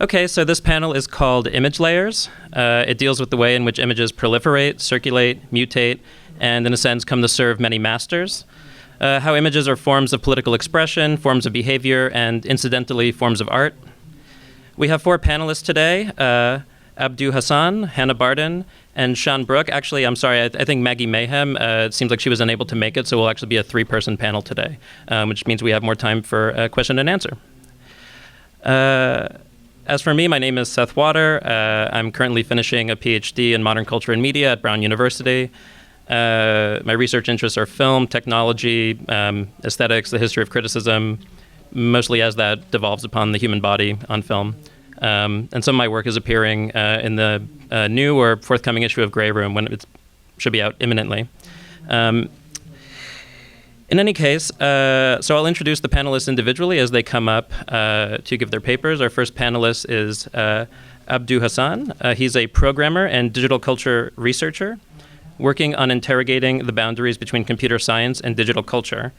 Okay, so this panel is called Image Layers. It deals with the way in which images proliferate, circulate, mutate, and in a sense come to serve many masters. How images are forms of political expression, forms of behavior, and incidentally, forms of art. We have 4 panelists today, Hassan, hhannahhbarton, and Siân Brooke. Actually, I'm sorry, I think Maggie Mayhem, it seems like she was unable to make it, so we'll actually be a 3-person panel today, which means we have more time for question and answer. As for me, my name is Seth Watter. I'm currently finishing a PhD in modern culture and media at Brown University. My research interests are film, technology, aesthetics, the history of criticism, mostly as that devolves upon the human body on film. And some of my work is appearing in the new or forthcoming issue of Grey Room when it should be out imminently. In any case, so I'll introduce the panelists individually as they come up to give their papers. Our first panelist is Hassan. He's a programmer and digital culture researcher working on interrogating the boundaries between computer science and digital culture.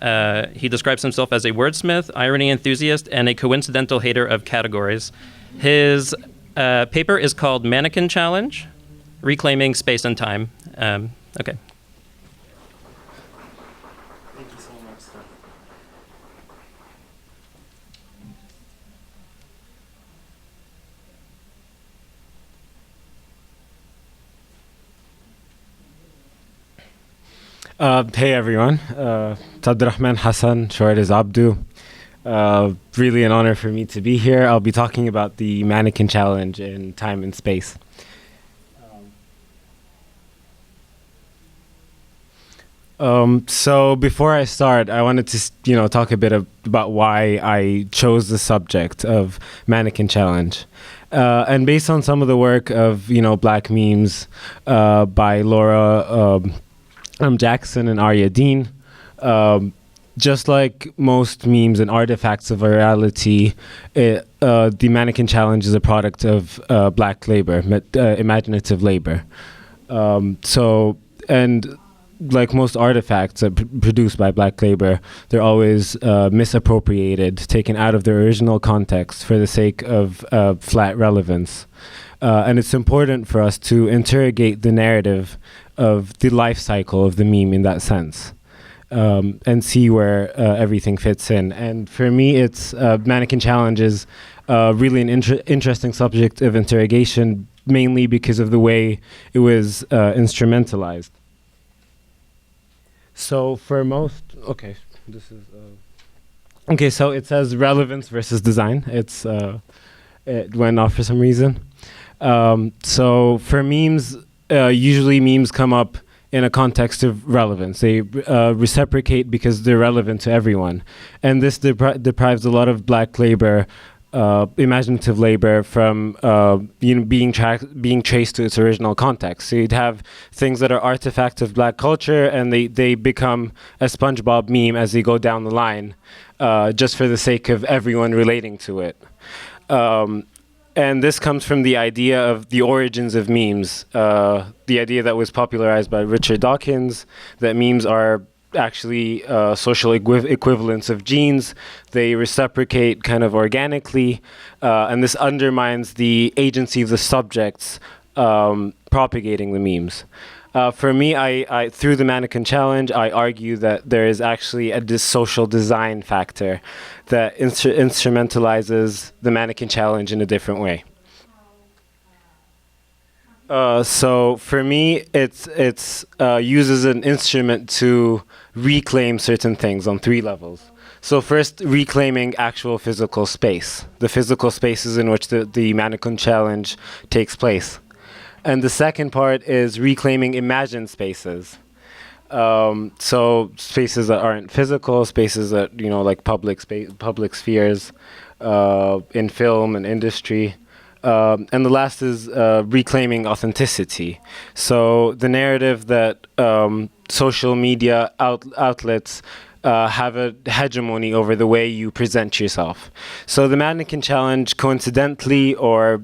He describes himself as a wordsmith, irony enthusiast, and a coincidental hater of categories. His paper is called Mannequin Challenge, Reclaiming Space and Time. Okay. Thank you so much, Seth. Hey everyone, it's Abdelrahman, Hassan, short is Abdu. Really an honor for me to be here. I'll be talking about the Mannequin Challenge in time and space. So before I start, I wanted to talk a bit about why I chose the subject of Mannequin Challenge. And based on some of the work of black memes by Laura Jackson and Arya Dean. Just like most memes and artifacts of virality, the Mannequin Challenge is a product of black labor, imaginative labor. And like most artifacts produced by black labor, they're always misappropriated, taken out of their original context for the sake of flat relevance. And it's important for us to interrogate the narrative of the life cycle of the meme in that sense, and see where everything fits in. And for me, it's Mannequin Challenge is really an interesting subject of interrogation, mainly because of the way it was instrumentalized. So for most, so it says relevance versus design. It went off for some reason. So for memes, usually memes come up in a context of relevance. They reciprocate because they're relevant to everyone. And this deprives a lot of black labor, imaginative labor from being traced to its original context. So you'd have things that are artifacts of black culture and they become a SpongeBob meme as they go down the line, just for the sake of everyone relating to it. And this comes from the idea of the origins of memes, the idea that was popularized by Richard Dawkins, that memes are actually social equivalents of genes. They reciprocate kind of organically, and this undermines the agency of the subjects propagating the memes. For me, I through the Mannequin Challenge, I argue that there is actually a social design factor that instrumentalizes the Mannequin Challenge in a different way. So for me, it's uses an instrument to reclaim certain things on 3 levels. So first, reclaiming actual physical space, the physical spaces in which the Mannequin Challenge takes place. And the second part is reclaiming imagined spaces. So spaces that aren't physical, spaces that, like public spheres in film and industry. And the last is reclaiming authenticity. So the narrative that social media outlets have a hegemony over the way you present yourself. So the Mannequin Challenge, coincidentally or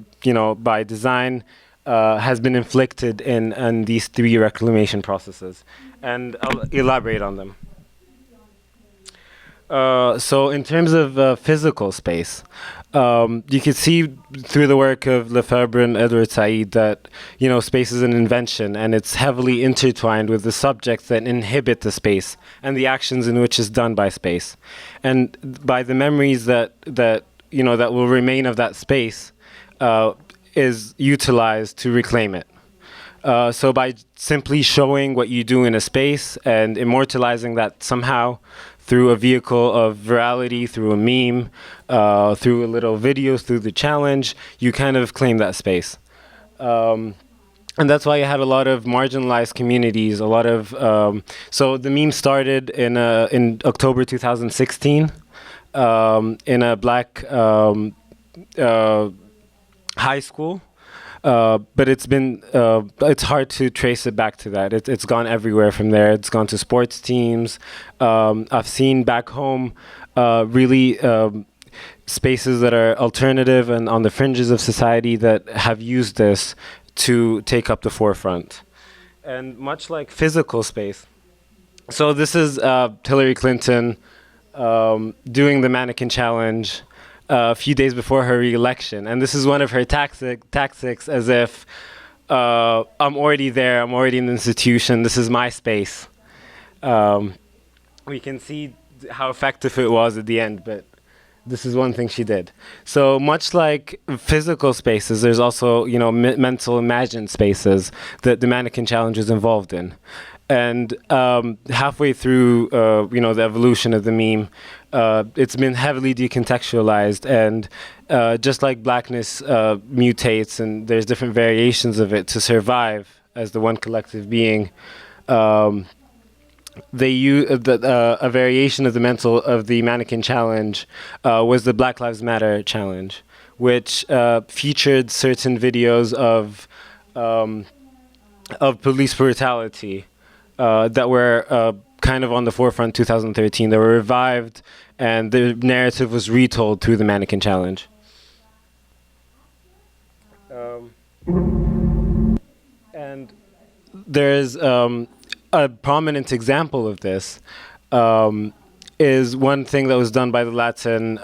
by design, has been inflicted in these 3 reclamation processes, and I'll elaborate on them. So in terms of physical space, You could see through the work of Lefebvre and Edward Said that, space is an invention, and it's heavily intertwined with the subjects that inhibit the space and the actions in which it's done by space, and by the memories that will remain of that space is utilized to reclaim it. So by simply showing what you do in a space and immortalizing that somehow through a vehicle of virality, through a meme, through a little videos, through the challenge, you kind of claim that space. And that's why you had a lot of marginalized communities, a lot of... so the meme started in October 2016 in a black high school. But it's hard to trace it back to that. It's gone everywhere from there. It's gone to sports teams. I've seen back home really spaces that are alternative and on the fringes of society that have used this to take up the forefront. And much like physical space. So this is Hillary Clinton doing the Mannequin challenge a few days before her re-election, and this is one of her tactics, as if I'm already there, I'm already in the institution, this is my space. We can see how effective it was at the end, but this is one thing she did. So much like physical spaces, there's also mental imagined spaces that the Mannequin challenge is involved in. And halfway through, the evolution of the meme, it's been heavily decontextualized, and just like blackness mutates, and there's different variations of it to survive as the one collective being. They use a variation of the Mannequin challenge was the Black Lives Matter challenge, which featured certain videos of police brutality. That were kind of on the forefront 2013. They were revived, and the narrative was retold through the Mannequin challenge. And there's a prominent example of this is one thing that was done by the Latin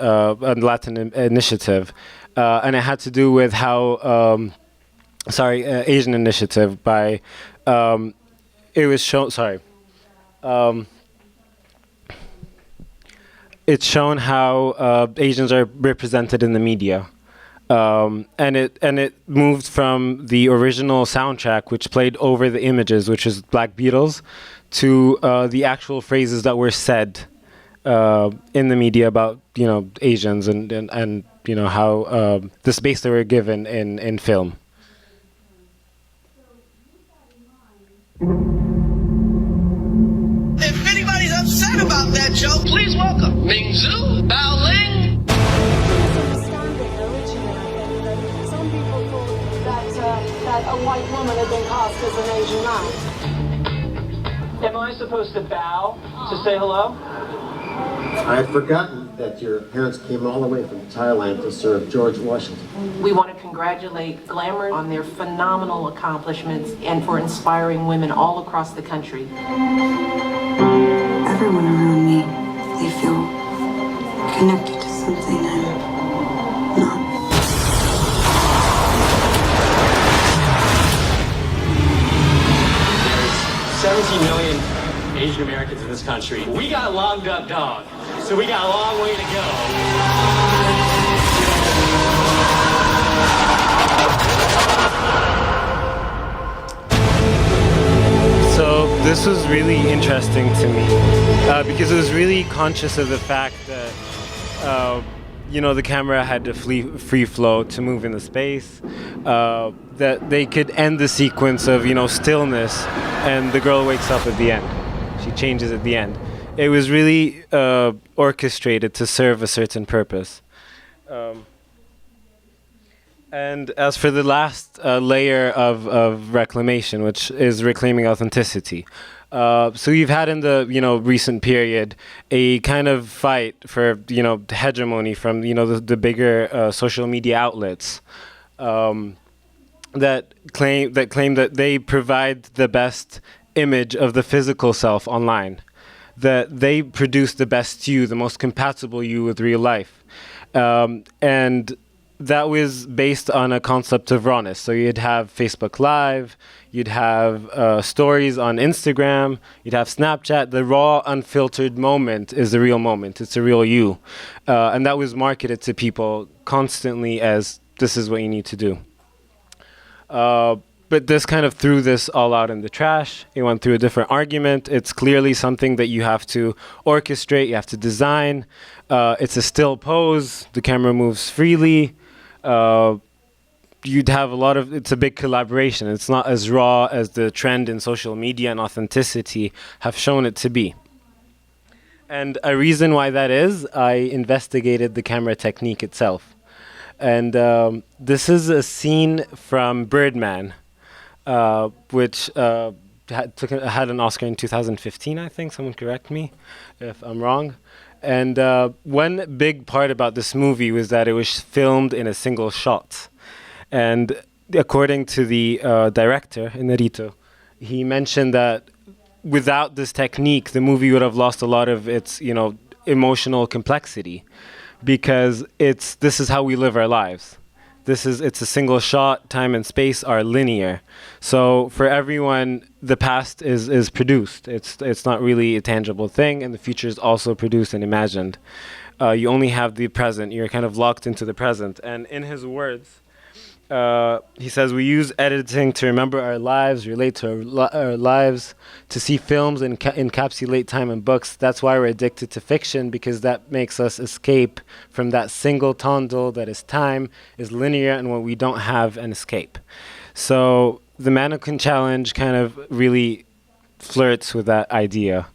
Initiative, and it had to do with how Asian Initiative by it was shown. It's shown how Asians are represented in the media, and it moved from the original soundtrack, which played over the images, which is Black Beatles, to the actual phrases that were said in the media about Asians and how the space they were given in film. If anybody's upset about that joke, please welcome Ming Zhu, Bao Ling. Some people thought that a white woman had been cast as an Asian man. Am I supposed to bow to say hello? I had forgotten that your parents came all the way from Thailand to serve George Washington. We want to congratulate Glamour on their phenomenal accomplishments and for inspiring women all across the country. Everyone around me, they feel connected to something I'm not. There's 17 million Asian Americans in this country. We got a long duck dog, so we got a long way to go. So this was really interesting to me because it was really conscious of the fact that the camera had to free flow to move in the space, that they could end the sequence of stillness, and the girl wakes up at the end. She changes at the end. It was really orchestrated to serve a certain purpose. And as for the last layer of reclamation, which is reclaiming authenticity. So you've had in the recent period a kind of fight for hegemony from the bigger social media outlets that claim that they provide the best image of the physical self online, that they produce the best you, the most compatible you with real life. And that was based on a concept of rawness. So you'd have Facebook Live, you'd have stories on Instagram, you'd have Snapchat. The raw, unfiltered moment is the real moment. It's the real you. And that was marketed to people constantly as this is what you need to do. But this kind of threw this all out in the trash. It went through a different argument. It's clearly something that you have to orchestrate, you have to design. It's a still pose. The camera moves freely. You'd have it's a big collaboration. It's not as raw as the trend in social media and authenticity have shown it to be. And a reason why that is, I investigated the camera technique itself. And this is a scene from Birdman, which had an Oscar in 2015, I think. Someone correct me if I'm wrong. And one big part about this movie was that it was filmed in a single shot. And according to the director, Inarito, he mentioned that without this technique, the movie would have lost a lot of its, emotional complexity, because this is how we live our lives. It's a single shot. Time and space are linear. So for everyone, the past is produced. It's not really a tangible thing, and the future is also produced and imagined. You only have the present. You're kind of locked into the present. And in his words, he says, we use editing to remember our lives, relate to our lives, to see films and encapsulate time in books. That's why we're addicted to fiction, because that makes us escape from that single tondel that is time, is linear, and when we don't have an escape. So the Mannequin Challenge kind of really flirts with that idea,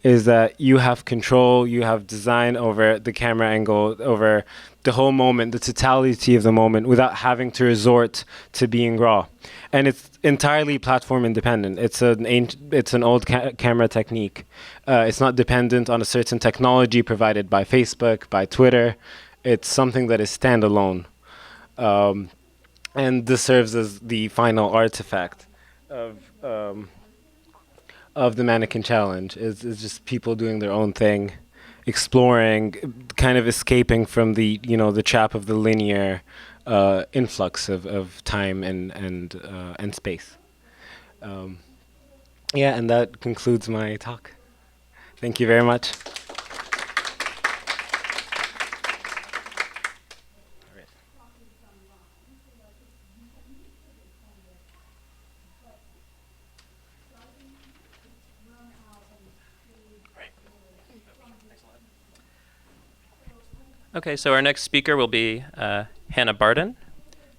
is that you have control, you have design over the camera angle, over the whole moment, the totality of the moment, without having to resort to being raw. And it's entirely platform independent. It's an old camera technique. It's not dependent on a certain technology provided by Facebook, by Twitter. It's something that is standalone. And this serves as the final artifact of the Mannequin Challenge. Is just people doing their own thing, exploring, kind of escaping from the trap of the linear influx of time and space. And that concludes my talk. Thank you very much. Okay, so our next speaker will be hhannahhbarton.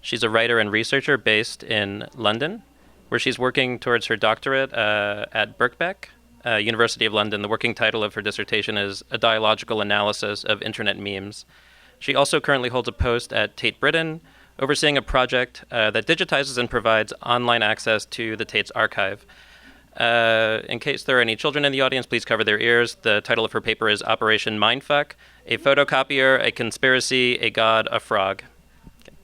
She's a writer and researcher based in London, where she's working towards her doctorate at Birkbeck, University of London. The working title of her dissertation is A Dialogical Analysis of Internet Memes. She also currently holds a post at Tate Britain, overseeing a project that digitizes and provides online access to the Tate's archive. In case there are any children in the audience, please cover their ears. The title of her paper is Operation Mindfuck, a photocopier, a conspiracy, a god, a frog. Okay.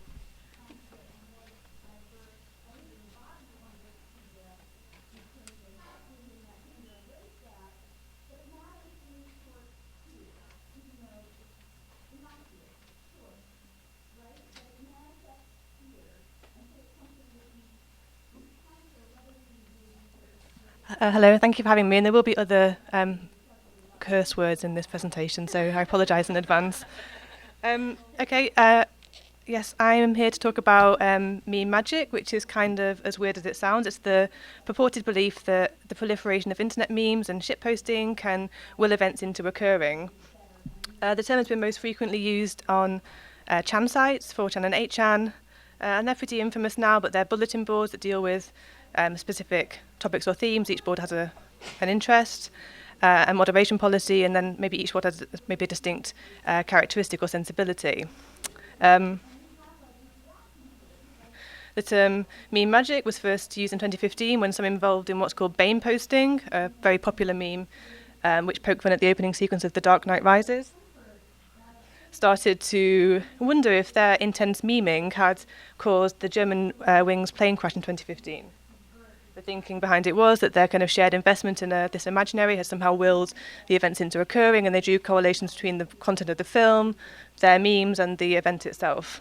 Hello, thank you for having me, and there will be other curse words in this presentation, so I apologise in advance. Yes, I am here to talk about meme magic, which is kind of as weird as it sounds. It's the purported belief that the proliferation of internet memes and shitposting can will events into occurring. The term has been most frequently used on Chan sites, 4chan and 8chan, and they're pretty infamous now, but they're bulletin boards that deal with specific topics or themes. Each board has an interest, a moderation policy, and then maybe each board has maybe a distinct characteristic or sensibility. The term meme magic was first used in 2015 when some involved in what's called Bane posting, a very popular meme which poked fun at the opening sequence of The Dark Knight Rises, started to wonder if their intense memeing had caused the German Wings plane crash in 2015. The thinking behind it was that their kind of shared investment in this imaginary has somehow willed the events into occurring, and they drew correlations between the content of the film, their memes, and the event itself.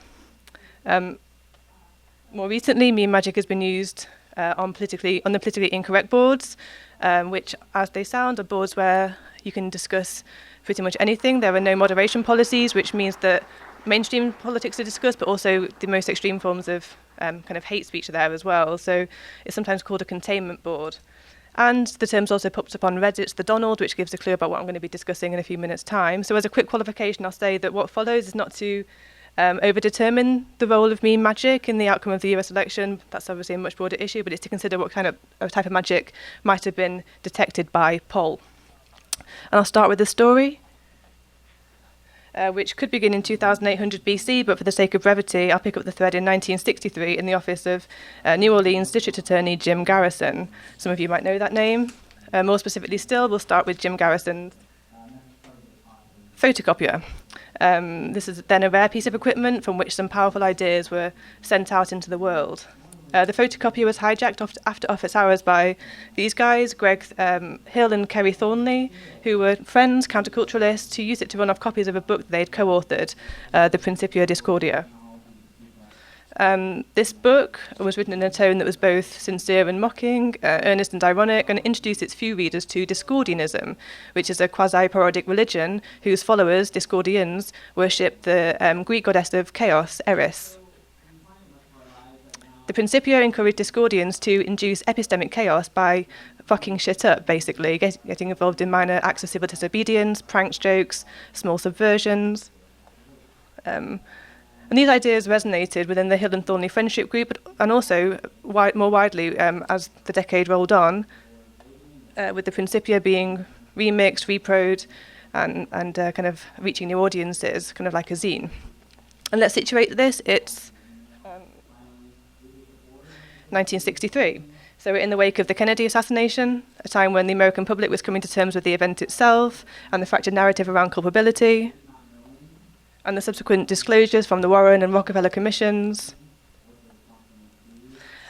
More recently, meme magic has been used on the politically incorrect boards, which, as they sound, are boards where you can discuss pretty much anything. There are no moderation policies, which means that mainstream politics are discussed, but also the most extreme forms of kind of hate speech are there as well. So it's sometimes called a containment board. And the term's also popped up on Reddit's The Donald, which gives a clue about what I'm going to be discussing in a few minutes' time. So as a quick qualification, I'll say that what follows is not to over-determine the role of meme magic in the outcome of the US election. That's obviously a much broader issue, but it's to consider what kind of type of magic might have been detected by poll. And I'll start with the story, which could begin in 2800 BC, but for the sake of brevity, I'll pick up the thread in 1963 in the office of New Orleans District Attorney Jim Garrison. Some of you might know that name. More specifically still, we'll start with Jim Garrison's photocopier. This is then a rare piece of equipment from which some powerful ideas were sent out into the world. The photocopier was hijacked after office hours by these guys, Greg Hill and Kerry Thornley, who were friends, counterculturalists, who used it to run off copies of a book that they'd co-authored, the Principia Discordia. This book was written in a tone that was both sincere and mocking, earnest and ironic, and introduced its few readers to Discordianism, which is a quasi-parodic religion whose followers, Discordians, worship the Greek goddess of chaos, Eris. The Principia encouraged Discordians to induce epistemic chaos by fucking shit up, basically, getting involved in minor acts of civil disobedience, pranks, jokes, small subversions. And these ideas resonated within the Hill and Thornley friendship group, and also more widely as the decade rolled on, with the Principia being remixed, reproed, and kind of reaching new audiences, kind of like a zine. And let's situate this, it's 1963. So we're in the wake of the Kennedy assassination, a time when the American public was coming to terms with the event itself and the fractured narrative around culpability, and the subsequent disclosures from the Warren and Rockefeller commissions.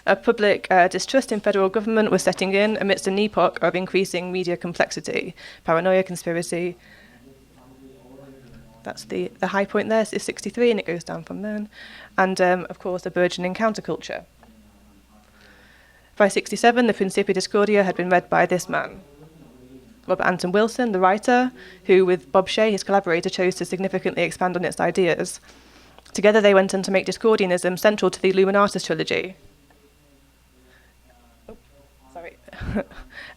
A public distrust in federal government was setting in amidst an epoch of increasing media complexity, paranoia, conspiracy. That's the high point there, is 63, and it goes down from then. And, of course, a burgeoning counterculture. By 67, the Principia Discordia had been read by this man, Robert Anton Wilson, the writer, who, with Bob Shea, his collaborator, chose to significantly expand on its ideas. Together, they went on to make Discordianism central to the Illuminatus trilogy.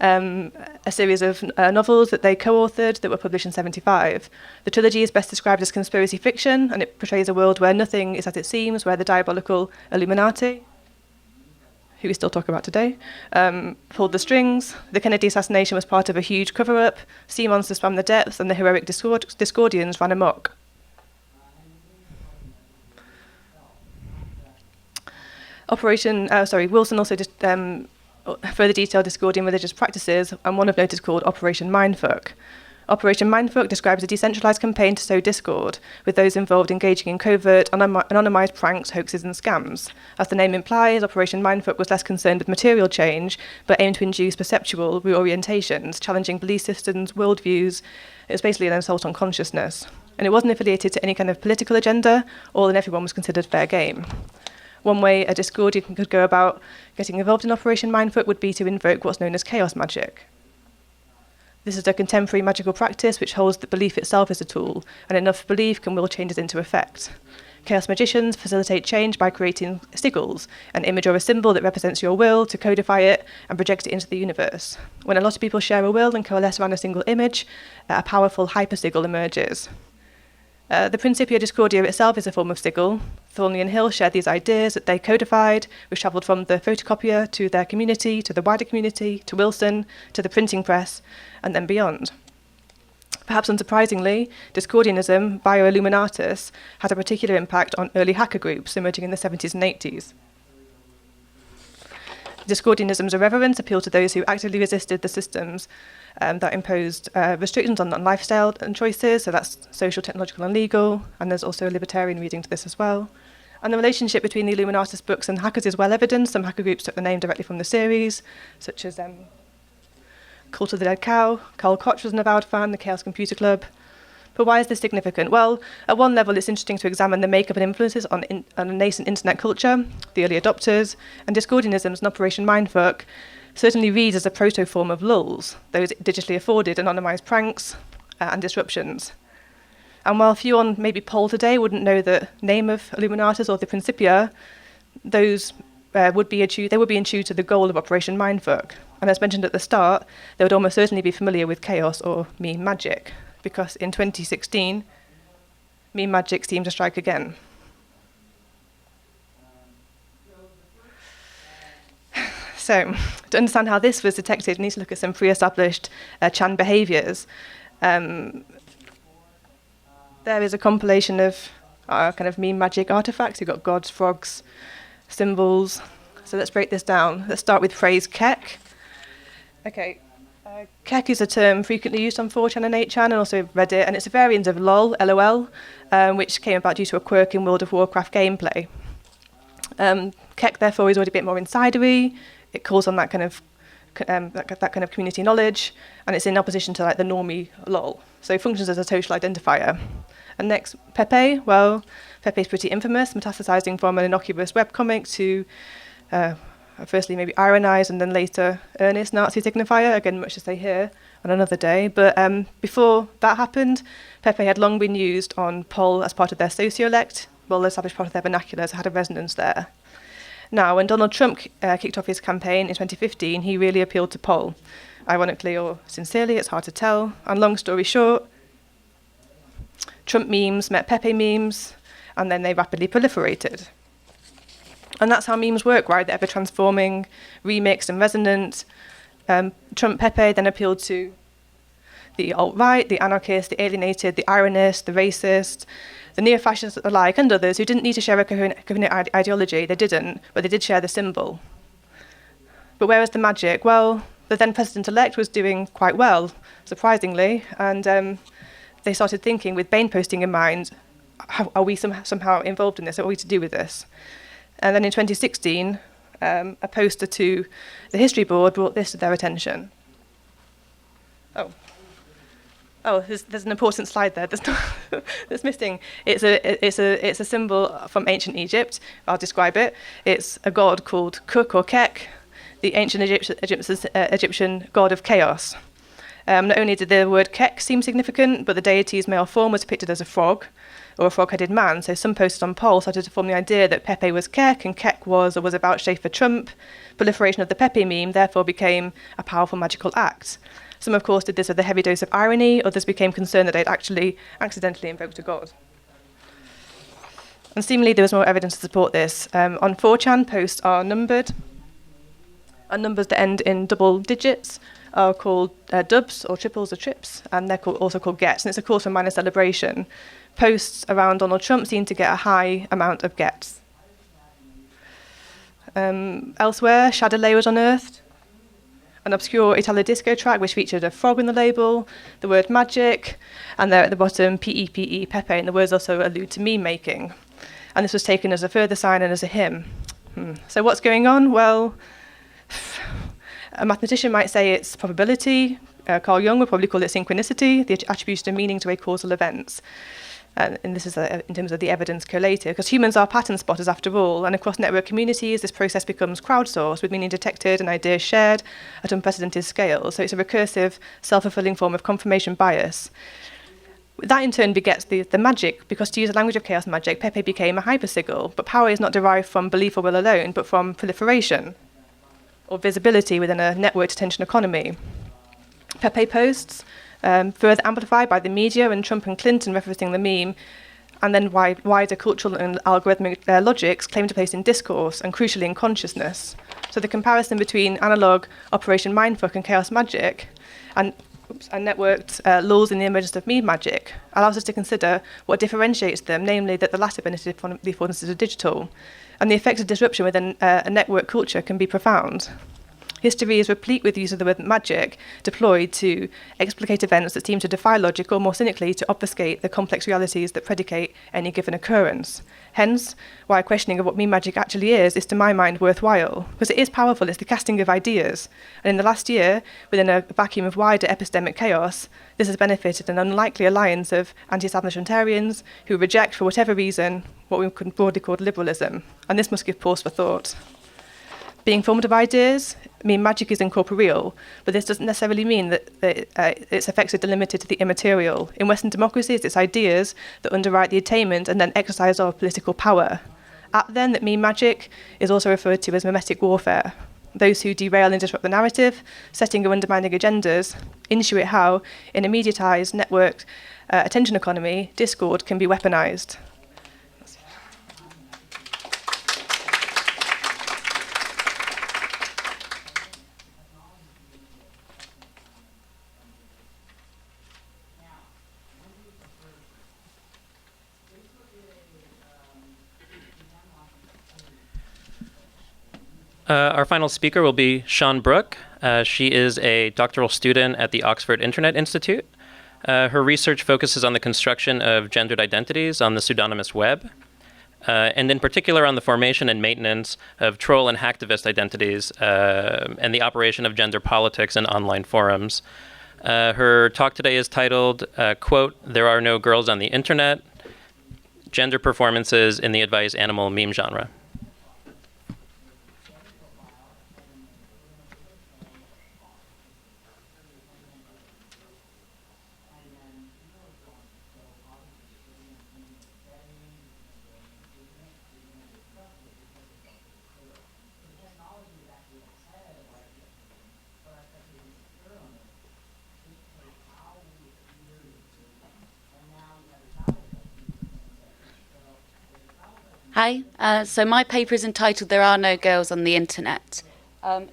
A series of novels that they co-authored that were published in 75. The trilogy is best described as conspiracy fiction, and it portrays a world where nothing is as it seems, where the diabolical Illuminati, who we still talk about today, pulled the strings. The Kennedy assassination was part of a huge cover-up. Sea monsters swam the depths, and the heroic Discordians ran amok. Wilson also further detailed Discordian religious practices, and one of note is called Operation Mindfuck. Operation Mindfuck describes a decentralized campaign to sow discord, with those involved engaging in covert, anonymized pranks, hoaxes, and scams. As the name implies, Operation Mindfuck was less concerned with material change, but aimed to induce perceptual reorientations, challenging belief systems, worldviews. It was basically an assault on consciousness. And it wasn't affiliated to any kind of political agenda. All and everyone was considered fair game. One way a Discordian could go about getting involved in Operation Mindfuck would be to invoke what's known as chaos magic. This is a contemporary magical practice which holds that belief itself is a tool, and enough belief can will changes into effect. Chaos magicians facilitate change by creating sigils, an image or a symbol that represents your will, to codify it and project it into the universe. When a lot of people share a will and coalesce around a single image, a powerful hypersigil emerges. The Principia Discordia itself is a form of sigil. Thornley and Hill shared these ideas that they codified, which travelled from the photocopier to their community, to the wider community, to Wilson, to the printing press, and then beyond. Perhaps unsurprisingly, Discordianism, via Illuminatus, had a particular impact on early hacker groups emerging in the 70s and 80s. Discordianism's irreverence appealed to those who actively resisted the systems that imposed restrictions on lifestyle and choices, so that's social, technological, and legal, and there's also a libertarian reading to this as well. And the relationship between the Illuminatus books and hackers is well evident. Some hacker groups took the name directly from the series, such as Cult of the Dead Cow. Carl Koch was an avowed fan, the Chaos Computer Club. But why is this significant? Well, at one level, it's interesting to examine the makeup and influences on a nascent internet culture, the early adopters, and Discordianisms and Operation Mindfuck certainly reads as a proto-form of lulls, those digitally afforded anonymised pranks and disruptions. And while few on maybe poll today wouldn't know the name of Illuminatus or the Principia, those would be in tune to the goal of Operation Mindfuck. And as mentioned at the start, they would almost certainly be familiar with chaos or meme magic, because in 2016, meme magic seemed to strike again. So, to understand how this was detected, we need to look at some pre-established Chan behaviours. There is a compilation of kind of meme magic artifacts. You've got gods, frogs, symbols. So let's break this down. Let's start with phrase kek. Okay, kek is a term frequently used on 4chan and 8chan and also Reddit, and it's a variant of lol, LOL, which came about due to a quirk in World of Warcraft gameplay. Kek, therefore, is already a bit more insidery. It calls on that kind of community knowledge, and it's in opposition to like the normie lol. So it functions as a social identifier. And next, Pepe. Well, Pepe is pretty infamous, metastasizing from an innocuous webcomic to firstly maybe ironized and then later earnest Nazi signifier, again much to say here on another day. But before that happened, Pepe had long been used on Pol as part of their sociolect, well-established part of their vernacular, so had a resonance there. Now, when Donald Trump kicked off his campaign in 2015, he really appealed to Pol. Ironically or sincerely, it's hard to tell. And long story short, Trump memes met Pepe memes, and then they rapidly proliferated. And that's how memes work, right? They're ever-transforming, remixed and resonant. Trump Pepe then appealed to the alt-right, the anarchist, the alienated, the ironist, the racist, the neo-fascists alike, and others who didn't need to share a coherent ideology. They didn't, but they did share the symbol. But where was the magic? Well, the then president-elect was doing quite well, surprisingly, and they started thinking, with Bain posting in mind, are we somehow involved in this? What are we to do with this? And then in 2016, a poster to the history board brought this to their attention. Oh, there's an important slide there that's missing. It's a symbol from ancient Egypt. I'll describe it. It's a god called Kuk or Kek, the ancient Egyptian god of chaos. Not only did the word Kek seem significant, but the deity's male form was depicted as a frog, or a frog-headed man. So some posters on Pol started to form the idea that Pepe was Kek and Kek was or was about Schaefer Trump. Proliferation of the Pepe meme therefore became a powerful magical act. Some, of course, did this with a heavy dose of irony. Others became concerned that they'd actually accidentally invoked a god. And seemingly there was more evidence to support this. On 4chan, posts are numbered. And numbers that end in double digits are called dubs, or triples or trips, and they're also called gets. And it's, of course, a minor celebration. Posts around Donald Trump seem to get a high amount of gets. Elsewhere, Shadowlay was unearthed. An obscure Italo disco track which featured a frog in the label, the word magic, and there at the bottom, P-E-P-E, Pepe, and the words also allude to meme making. And this was taken as a further sign and as a hymn. So what's going on? Well, a mathematician might say it's probability. Carl Jung would probably call it synchronicity, the attribution of meaning to a causal events. And this is in terms of the evidence collated, because humans are pattern spotters after all, and across network communities this process becomes crowdsourced, with meaning detected and ideas shared at unprecedented scales. So it's a recursive, self-fulfilling form of confirmation bias. That in turn begets the magic, because to use the language of chaos magic, Pepe became a hypersigil, but power is not derived from belief or will alone, but from proliferation, or visibility within a networked attention economy. Pepe posts, further amplified by the media and Trump and Clinton referencing the meme, and then wider cultural and algorithmic logics claim to place in discourse and crucially in consciousness. So the comparison between analog Operation Mindfuck and chaos magic and networked laws in the emergence of meme magic allows us to consider what differentiates them, namely that the latter benefited from the affordances of digital, and the effects of disruption within a network culture can be profound. History is replete with use of the word magic deployed to explicate events that seem to defy logic, or more cynically, to obfuscate the complex realities that predicate any given occurrence. Hence, why questioning of what meme magic actually is to my mind worthwhile, because it is powerful, it's the casting of ideas. And in the last year, within a vacuum of wider epistemic chaos, this has benefited an unlikely alliance of anti-establishmentarians who reject, for whatever reason, what we could broadly call liberalism. And this must give pause for thought. Being formative ideas, meme magic is incorporeal, but this doesn't necessarily mean that its effects are delimited to the immaterial. In Western democracies, it's ideas that underwrite the attainment and then exercise of political power. Apt then that meme magic is also referred to as mimetic warfare. Those who derail and disrupt the narrative, setting or undermining agendas, intuit how, in a mediatized, networked attention economy, discord can be weaponized. Our final speaker will be Siân Brooke. She is a doctoral student at the Oxford Internet Institute. Her research focuses on the construction of gendered identities on the pseudonymous web, and in particular on the formation and maintenance of troll and hacktivist identities and the operation of gender politics in online forums. Her talk today is titled, quote, "There Are No Girls on the Internet, Gender Performances in the Advice Animal Meme Genre." Hi, so my paper is entitled "There Are No Girls on the Internet."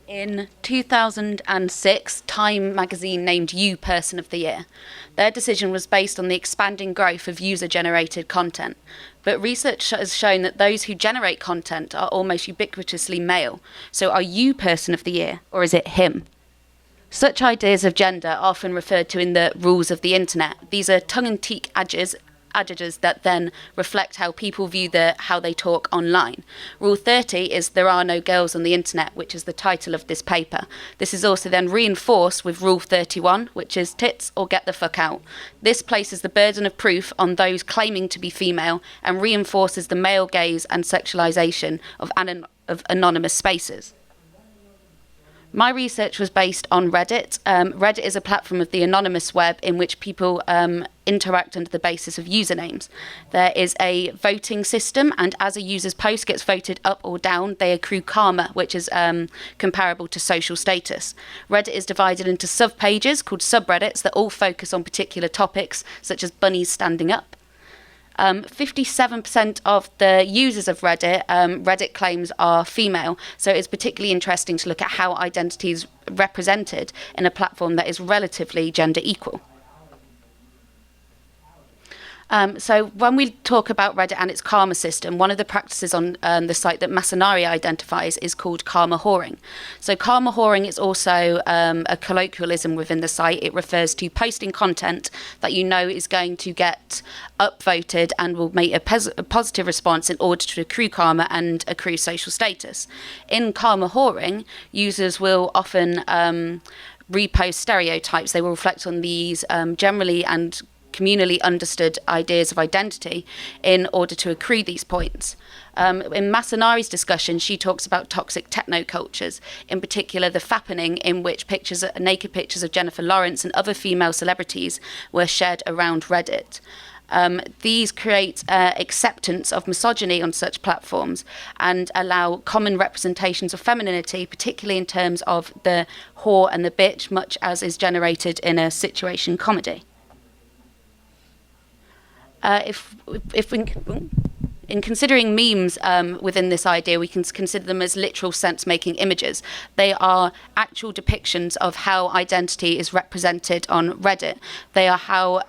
In 2006, Time magazine named You Person of the Year. Their decision was based on the expanding growth of user-generated content. But research has shown that those who generate content are almost ubiquitously male. So are you Person of the Year, or is it him? Such ideas of gender are often referred to in the rules of the internet. These are tongue-in-cheek adages that then reflect how people view how they talk online. Rule 30 is "There are no girls on the internet," which is the title of this paper. This is also then reinforced with Rule 31, which is "Tits or get the fuck out." This places the burden of proof on those claiming to be female and reinforces the male gaze and sexualization of anonymous spaces. My research was based on Reddit. Reddit is a platform of the anonymous web in which people interact under the basis of usernames. There is a voting system, and as a user's post gets voted up or down, they accrue karma, which is comparable to social status. Reddit is divided into subpages called subreddits that all focus on particular topics, such as bunnies standing up. 57% of the users of Reddit, Reddit claims are female, so it's particularly interesting to look at how identity is represented in a platform that is relatively gender equal. So when we talk about Reddit and its karma system, one of the practices on the site that Masanari identifies is called karma whoring. So karma whoring is also a colloquialism within the site. It refers to posting content that you know is going to get upvoted and will make a positive response in order to accrue karma and accrue social status. In karma whoring, users will often repost stereotypes. They will reflect on these generally and communally understood ideas of identity in order to accrue these points. In Masanari's discussion, she talks about toxic techno-cultures, in particular the fappening in which naked pictures of Jennifer Lawrence and other female celebrities were shared around Reddit. These create acceptance of misogyny on such platforms and allow common representations of femininity, particularly in terms of the whore and the bitch, much as is generated in a situation comedy. In considering memes within this idea, we can consider them as literal sense-making images. They are actual depictions of how identity is represented on Reddit. They are how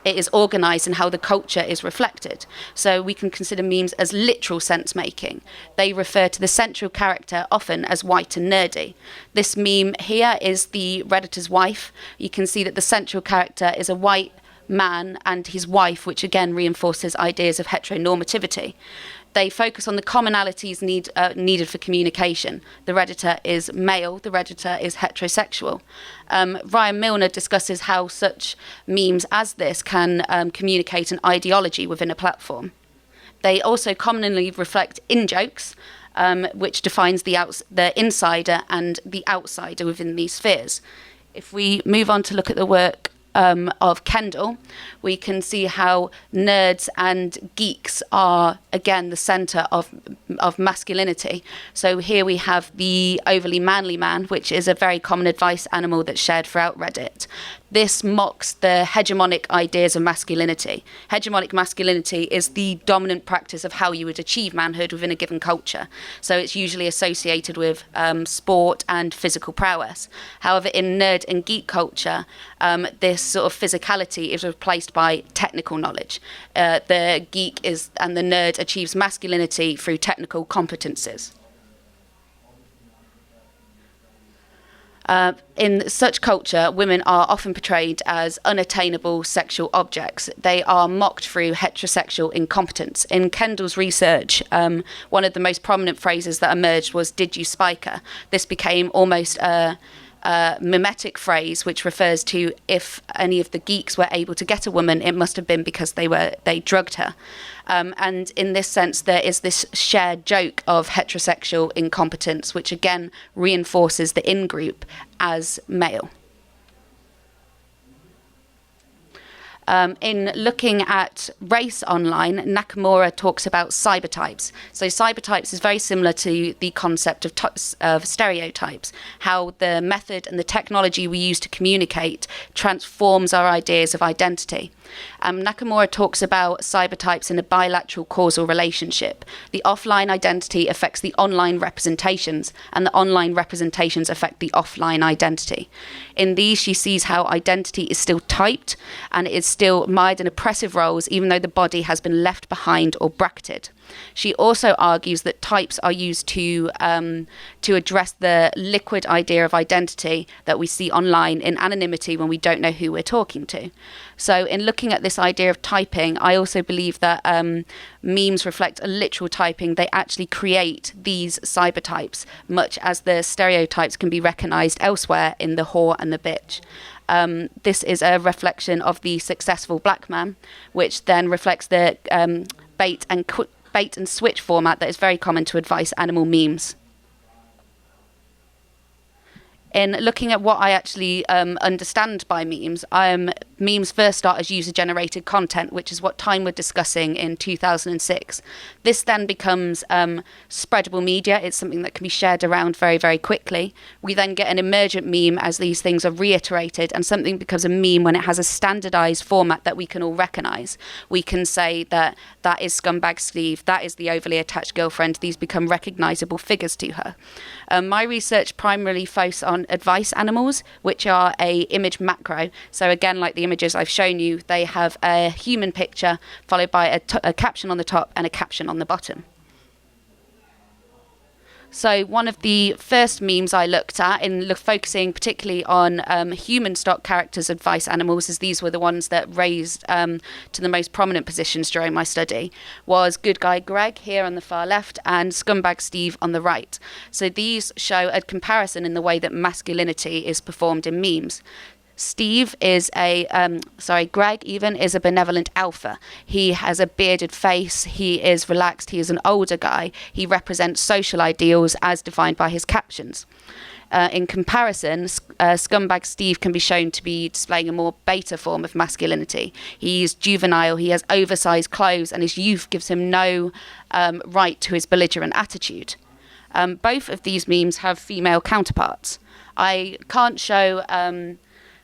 it is organized and how the culture is reflected. So we can consider memes as literal sense making. They refer to the central character often as white and nerdy. This meme here is the Redditor's wife. You can see that the central character is a white man and his wife, which again reinforces ideas of heteronormativity. They focus on the commonalities needed for communication. The Redditor is male, the Redditor is heterosexual. Ryan Milner discusses how such memes as this can communicate an ideology within a platform. They also commonly reflect in-jokes, which defines the insider and the outsider within these spheres. If we move on to look at the work of Kendall, we can see how nerds and geeks are again the center of masculinity. So here we have the overly manly man, which is a very common advice animal that's shared throughout Reddit. This mocks the hegemonic ideas of masculinity. Hegemonic masculinity is the dominant practice of how you would achieve manhood within a given culture. So it's usually associated with sport and physical prowess. However, in nerd and geek culture, this sort of physicality is replaced by technical knowledge. The geek and the nerd achieves masculinity through technical competences. In such culture, women are often portrayed as unattainable sexual objects. They are mocked through heterosexual incompetence. In Kendall's research, one of the most prominent phrases that emerged was, "Did you spike her?" This became almost a mimetic phrase which refers to if any of the geeks were able to get a woman, it must have been because they drugged her. And in this sense, there is this shared joke of heterosexual incompetence, which again reinforces the in-group as male. In looking at race online, Nakamura talks about cybertypes. So cybertypes is very similar to the concept of stereotypes, how the method and the technology we use to communicate transforms our ideas of identity. Nakamura talks about cybertypes in a bilateral causal relationship. The offline identity affects the online representations, and the online representations affect the offline identity. In these, she sees how identity is still typed and is still mired in oppressive roles, even though the body has been left behind or bracketed. She also argues that types are used to address the liquid idea of identity that we see online in anonymity when we don't know who we're talking to. So in looking at this idea of typing, I also believe that memes reflect a literal typing. They actually create these cybertypes, much as the stereotypes can be recognized elsewhere in the whore and the bitch. This is a reflection of the successful black man, which then reflects the bait and switch format that is very common to advice animal memes. In looking at what I actually understand by memes, memes first start as user-generated content, which is what Time were discussing in 2006. This then becomes spreadable media. It's something that can be shared around very, very quickly. We then get an emergent meme as these things are reiterated, and something becomes a meme when it has a standardized format that we can all recognize. We can say that that is Scumbag Steve, that is the overly attached girlfriend. These become recognizable figures to her. My research primarily focuses on advice animals, which are a image macro. So again, like the images I've shown you, they have a human picture followed by a caption on the top and a caption on the bottom. So one of the first memes I looked at, focusing particularly on human stock characters, advice animals, as these were the ones that raised to the most prominent positions during my study, was Good Guy Greg here on the far left and Scumbag Steve on the right. So these show a comparison in the way that masculinity is performed in memes. Greg even is a benevolent alpha. He has a bearded face, he is relaxed, he is an older guy, he represents social ideals as defined by his captions. In comparison, Scumbag Steve can be shown to be displaying a more beta form of masculinity. He's juvenile, he has oversized clothes, and his youth gives him no right to his belligerent attitude. Both of these memes have female counterparts. I can't show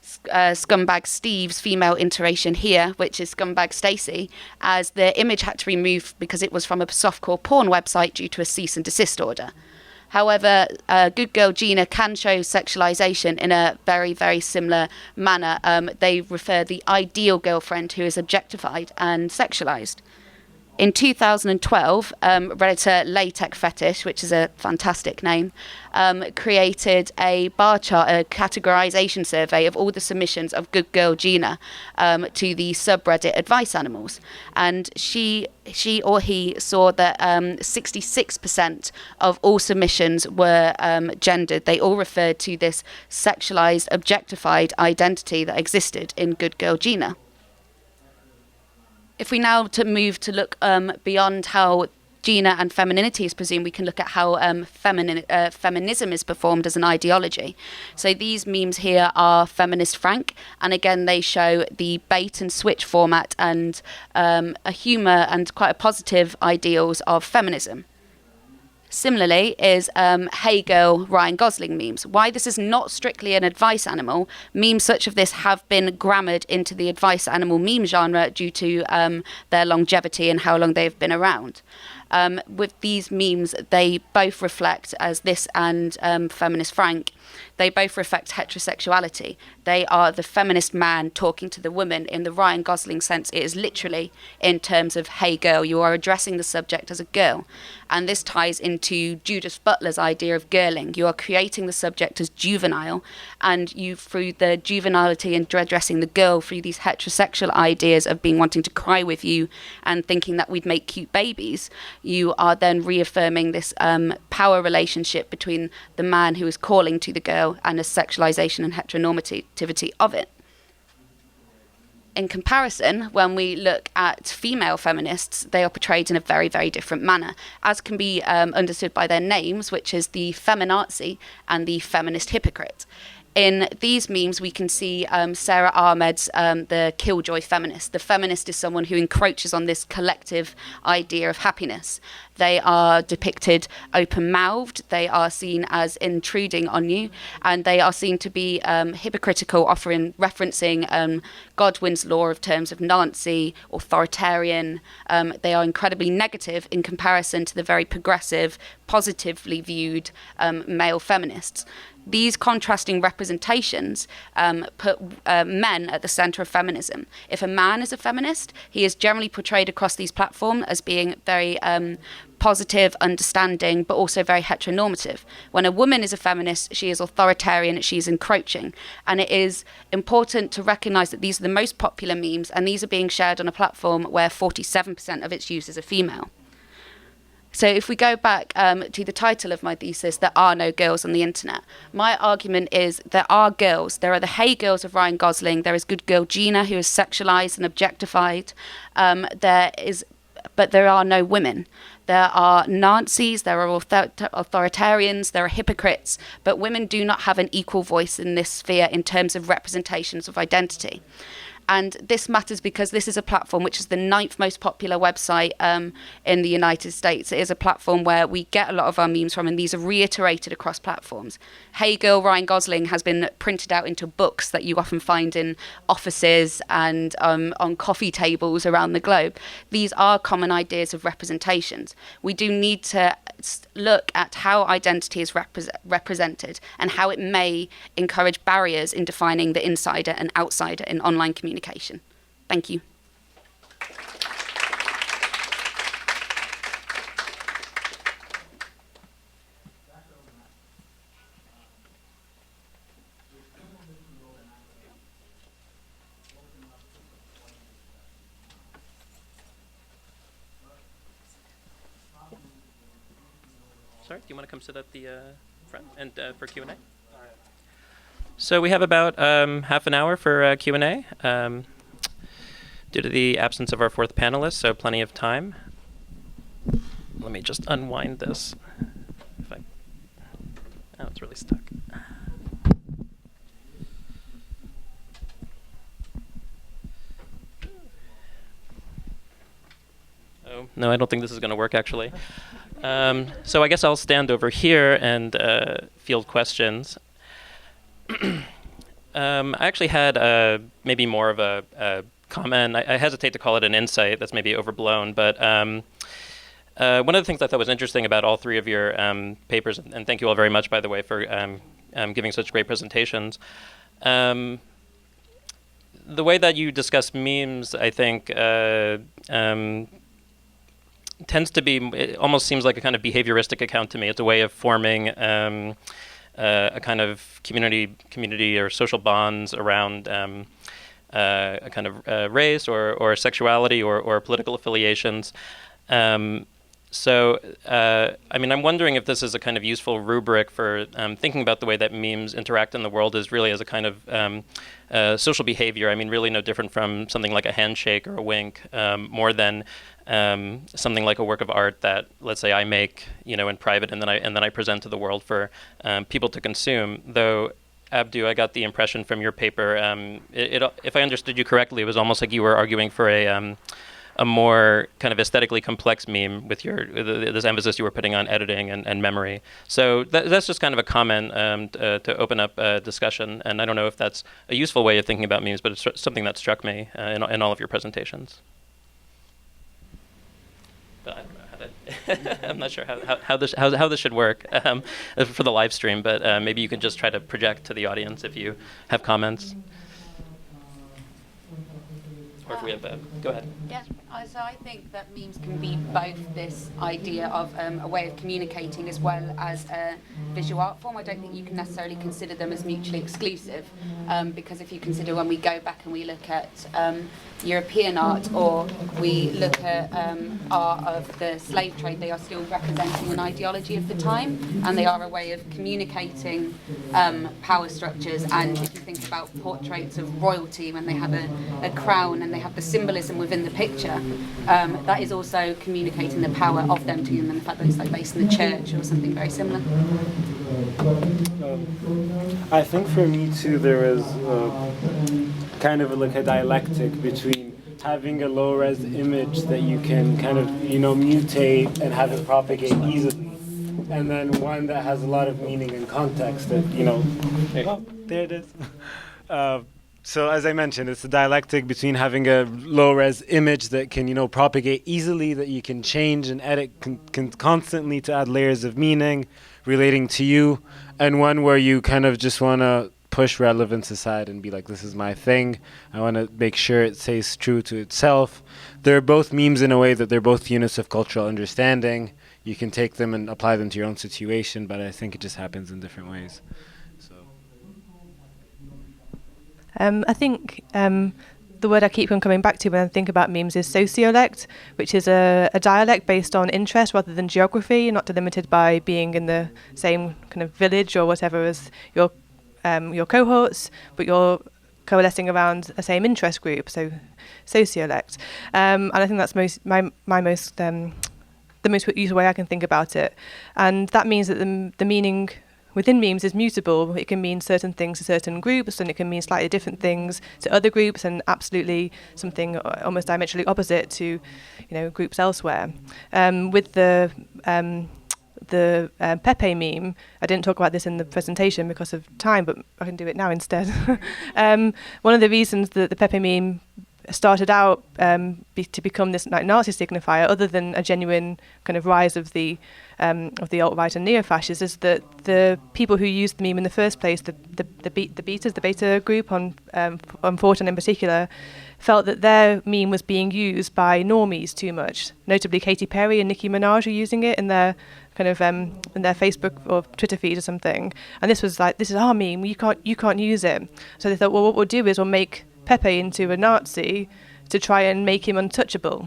Scumbag Steve's female iteration here, which is Scumbag Stacy, as the image had to be removed because it was from a softcore porn website due to a cease and desist order. However, Good Girl Gina can show sexualization in a very, very similar manner. They refer the ideal girlfriend who is objectified and sexualized. In 2012, Redditor Latex Fetish, which is a fantastic name, created a bar chart, a categorization survey of all the submissions of Good Girl Gina to the subreddit Advice Animals. And she or he saw that 66% of all submissions were gendered. They all referred to this sexualized, objectified identity that existed in Good Girl Gina. If we now move to look beyond how Gina and femininity is presumed, we can look at how feminism is performed as an ideology. So these memes here are feminist frank, and again they show the bait and switch format and a humour and quite a positive ideals of feminism. Similarly is Hey Girl Ryan Gosling memes. Why this is not strictly an advice animal, memes such as this have been grammared into the advice animal meme genre due to their longevity and how long they've been around. With these memes, they both reflect, as this and Feminist Frank, they both reflect heterosexuality. They are the feminist man talking to the woman. In the Ryan Gosling sense, it is literally in terms of, hey girl, you are addressing the subject as a girl. And this ties into Judith Butler's idea of girling. You are creating the subject as juvenile, and you, through the juvenility and addressing the girl through these heterosexual ideas of being wanting to cry with you and thinking that we'd make cute babies, you are then reaffirming this power relationship between the man who is calling to the girl and the sexualization and heteronormativity of it. In comparison, when we look at female feminists, they are portrayed in a very, very different manner, as can be understood by their names, which is the feminazi and the feminist hypocrite. In these memes, we can see Sarah Ahmed's the killjoy feminist. The feminist is someone who encroaches on this collective idea of happiness. They are depicted open-mouthed, they are seen as intruding on you, and they are seen to be hypocritical, referencing Godwin's law of terms of Nancy, authoritarian. They are incredibly negative in comparison to the very progressive, positively viewed male feminists. These contrasting representations put men at the centre of feminism. If a man is a feminist, he is generally portrayed across these platforms as being very positive, understanding, but also very heteronormative. When a woman is a feminist, she is authoritarian, she is encroaching. And it is important to recognise that these are the most popular memes, and these are being shared on a platform where 47% of its users are female. So if we go back to the title of my thesis, there are no girls on the internet. My argument is there are girls. There are the Hey Girls of Ryan Gosling. There is Good Girl Gina, who is sexualized and objectified. But there are no women. There are Nazis, there are authoritarians, there are hypocrites, but women do not have an equal voice in this sphere in terms of representations of identity. And this matters because this is a platform which is the 9th most popular website in the United States. It is a platform where we get a lot of our memes from, and these are reiterated across platforms. Hey Girl Ryan Gosling has been printed out into books that you often find in offices and on coffee tables around the globe. These are common ideas of representations. We do need to look at how identity is represented and how it may encourage barriers in defining the insider and outsider in online communication. Thank you. Sorry, do you want to come sit at the front and for Q&A? So we have about half an hour for Q&A due to the absence of our fourth panelist, so plenty of time. Let me just unwind this. Oh, it's really stuck. Oh, no, I don't think this is going to work, actually. So I guess I'll stand over here and field questions. I actually had maybe more of a comment. I hesitate to call it an insight. That's maybe overblown. But one of the things I thought was interesting about all three of your papers, and thank you all very much, by the way, for giving such great presentations. The way that you discuss memes, I think, tends to be, it almost seems like a kind of behavioristic account to me. It's a way of forming a kind of community or social bonds around a kind of race or sexuality or political affiliations. So, I mean, I'm wondering if this is a kind of useful rubric for thinking about the way that memes interact in the world is really as a kind of social behavior. I mean, really no different from something like a handshake or a wink, more than something like a work of art that, let's say, I make, in private, and then I present to the world for people to consume. Though, Abdu, I got the impression from your paper, if I understood you correctly, it was almost like you were arguing for a more kind of aesthetically complex meme with this emphasis you were putting on editing and memory. So that's just kind of a comment to open up a discussion. And I don't know if that's a useful way of thinking about memes, but it's something that struck me in all of your presentations. But I don't know how to. I'm not sure how this should work for the live stream. But maybe you can just try to project to the audience if you have comments. Or if we have, go ahead. Yeah, so I think that memes can be both this idea of a way of communicating as well as a visual art form. I don't think you can necessarily consider them as mutually exclusive, because if you consider when we go back and we look at European art or we look at art of the slave trade, they are still representing an ideology of the time, and they are a way of communicating power structures. And if you think about portraits of royalty when they have a crown and they have the symbolism within the picture, that is also communicating the power of them to them, and the fact that it's like based in the church or something very similar. I think for me too, there is kind of like a dialectic between having a low-res image that you can kind of mutate and have it propagate easily, and then one that has a lot of meaning and context that oh, there it is. So as I mentioned, it's a dialectic between having a low-res image that can, propagate easily, that you can change and edit can constantly to add layers of meaning relating to you, and one where you kind of just want to push relevance aside and be like, this is my thing. I want to make sure it stays true to itself. They're both memes in a way that they're both units of cultural understanding. You can take them and apply them to your own situation, but I think it just happens in different ways. I think the word I keep on coming back to when I think about memes is sociolect, which is a dialect based on interest rather than geography, not delimited by being in the same kind of village or whatever as your cohorts, but you're coalescing around a same interest group, so sociolect. And I think that's the most useful way I can think about it. And that means that the meaning within memes is mutable. It can mean certain things to certain groups, and it can mean slightly different things to other groups, and absolutely something almost diametrically opposite to, groups elsewhere. With the Pepe meme, I didn't talk about this in the presentation because of time, but I can do it now instead. One of the reasons that the Pepe meme started out to become this Nazi signifier, other than a genuine kind of rise of the alt-right and neo-fascists, is that the people who used the meme in the first place, the beta group on Fortran in particular, felt that their meme was being used by normies too much. Notably, Katy Perry and Nicki Minaj are using it in their kind of in their Facebook or Twitter feed or something. And this was like, this is our meme. You can't use it. So they thought, well, what we'll do is we'll make Pepe into a Nazi to try and make him untouchable,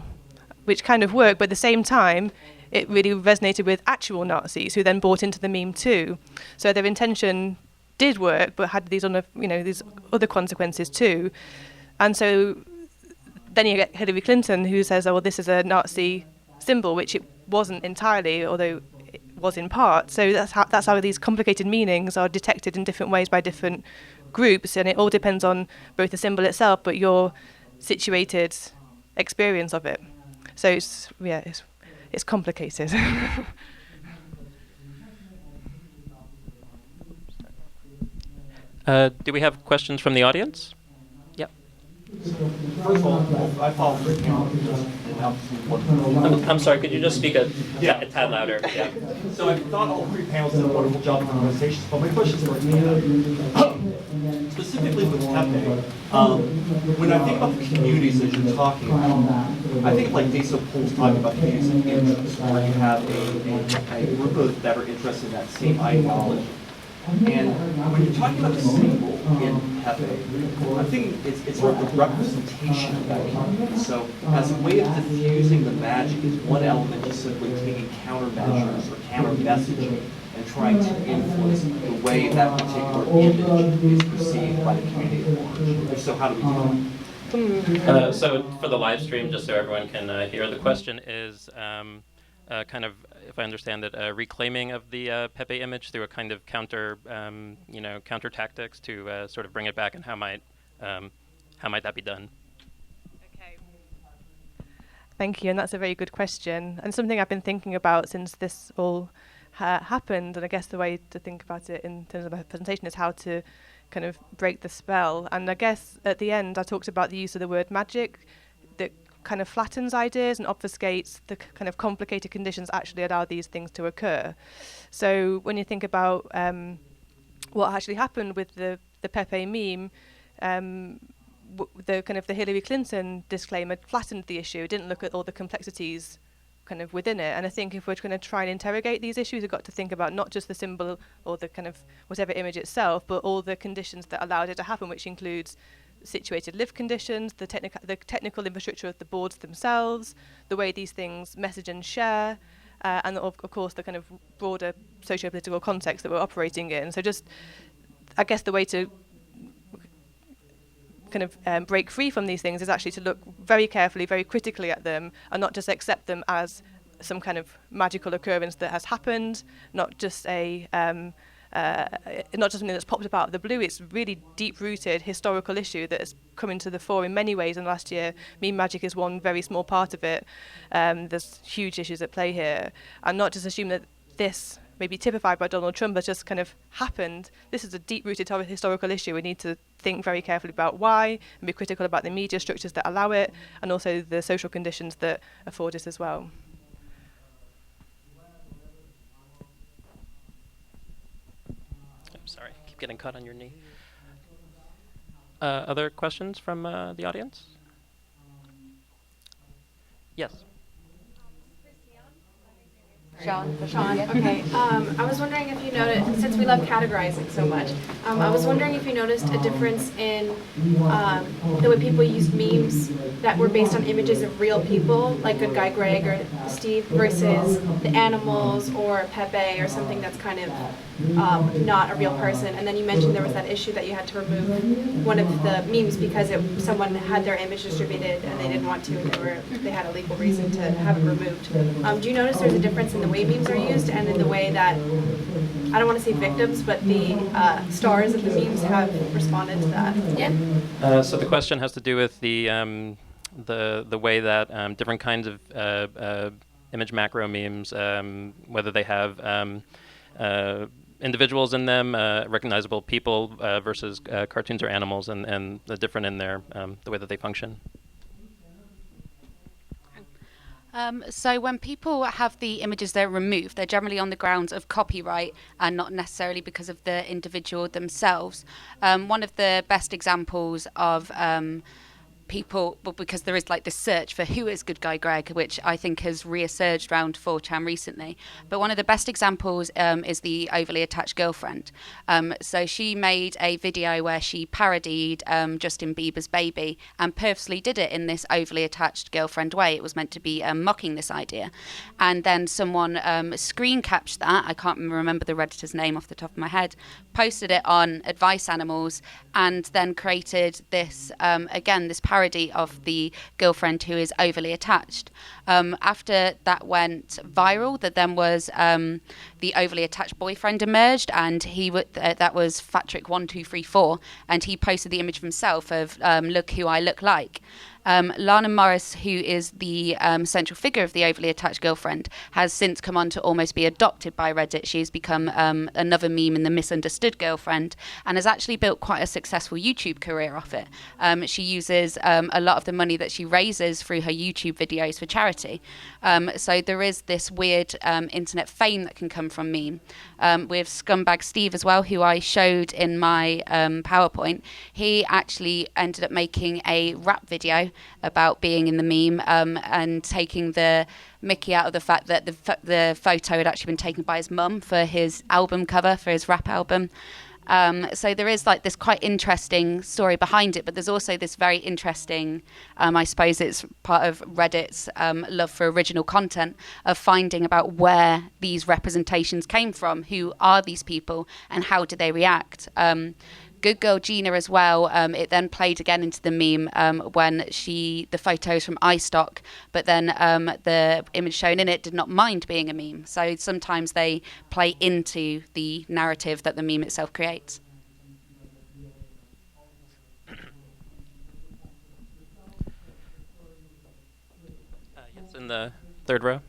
which kind of worked, but at the same time it really resonated with actual Nazis who then bought into the meme too. So their intention did work, but had these these other consequences too. And so then you get Hillary Clinton, who says, oh well, this is a Nazi symbol, which it wasn't entirely, although it was in part. So that's how these complicated meanings are detected in different ways by different groups, and it all depends on both the symbol itself but your situated experience of it. So it's complicated. Do we have questions from the audience? Yep. First of all, I follow the panel. I'm sorry, could you just speak a tad louder? Yeah. So I thought all three panels did a wonderful job of the conversations, but my question is for Hannah. Specifically with Pepe, when I think about the communities that you're talking about, I think like Desa Pool's talking about communities of interest, where you have a group that are interested in that same ideology. And when you're talking about the symbol in Pepe, I'm thinking it's sort of the representation of that community. So as a way of diffusing the magic is one element, just simply taking countermeasures or counter messaging and trying to influence the way that particular image is perceived by the community at large. If so, how do we do that? So for the live stream, just so everyone can hear, the question is kind of, if I understand it, reclaiming of the Pepe image through a kind of counter tactics to sort of bring it back, and how might that be done? Okay. Thank you, and that's a very good question, and something I've been thinking about since this all happened. And I guess the way to think about it in terms of my presentation is how to kind of break the spell. And I guess at the end, I talked about the use of the word magic that kind of flattens ideas and obfuscates the kind of complicated conditions that actually allow these things to occur. So when you think about what actually happened with the Pepe meme, the kind of the Hillary Clinton disclaimer flattened the issue, didn't look at all the complexities kind of within it. And I think if we're going to try and interrogate these issues, we've got to think about not just the symbol or the kind of whatever image itself, but all the conditions that allowed it to happen, which includes situated live conditions, the technical infrastructure of the boards themselves, the way these things message and share, and of course the kind of broader socio-political context that we're operating in. So just, I guess the way to kind of break free from these things is actually to look very carefully, very critically at them, and not just accept them as some kind of magical occurrence that has happened, not just something that's popped up out of the blue. It's really deep-rooted historical issue that has come into the fore in many ways in the last year. Meme magic is one very small part of it. There's huge issues at play here, and not just assume that this, maybe typified by Donald Trump, has just kind of happened. This is a deep-rooted historical issue. We need to think very carefully about why, and be critical about the media structures that allow it, and also the social conditions that afford it as well. Sorry, keep getting caught on your knee. Other questions from the audience? Yes. Sean, okay. I was wondering if you noticed, since we love categorizing so much, I was wondering if you noticed a difference in the way people used memes that were based on images of real people, like Good Guy Greg or Steve, versus the animals or Pepe or something that's kind of not a real person. And then you mentioned there was that issue that you had to remove one of the memes because someone had their image distributed and they didn't want to, and they had a legal reason to have it removed. Do you notice there's a difference in the way memes are used and in the way that, I don't want to say victims, but the stars of the memes have responded to that? Yeah. So the question has to do with the way that different kinds of image macro memes, whether they have individuals in them, recognizable people versus cartoons or animals, and the different in their the way that they function. So when people have the images they're removed, they're generally on the grounds of copyright and not necessarily because of the individual themselves. One of the best examples of people, but because there is like this search for who is Good Guy Greg, which I think has resurged around 4chan recently. But one of the best examples is the overly attached girlfriend. So she made a video where she parodied Justin Bieber's Baby and purposely did it in this overly attached girlfriend way. It was meant to be mocking this idea. And then someone screen captured that, I can't remember the Redditor's name off the top of my head, posted it on Advice Animals, and then created this, again, this parody of the girlfriend who is overly attached. After that went viral, that then was the overly attached boyfriend emerged, and that was Fatrick1234, and he posted the image of himself of look who I look like. Lana Morris, who is the central figure of the overly attached girlfriend, has since come on to almost be adopted by Reddit. She's become another meme in the misunderstood girlfriend, and has actually built quite a successful YouTube career off it. She uses a lot of the money that she raises through her YouTube videos for charity. So there is this weird internet fame that can come from meme. With Scumbag Steve as well, who I showed in my PowerPoint, he actually ended up making a rap video about being in the meme and taking the mickey out of the fact that the photo had actually been taken by his mum for his album cover, for his rap album. So there is like this quite interesting story behind it, but there's also this very interesting, I suppose it's part of Reddit's love for original content, of finding about where these representations came from, who are these people, and how do they react. Good Girl Gina as well, it then played again into the meme when the photos from iStock, but then the image shown in it did not mind being a meme. So sometimes they play into the narrative that the meme itself creates. Yes, in the third row.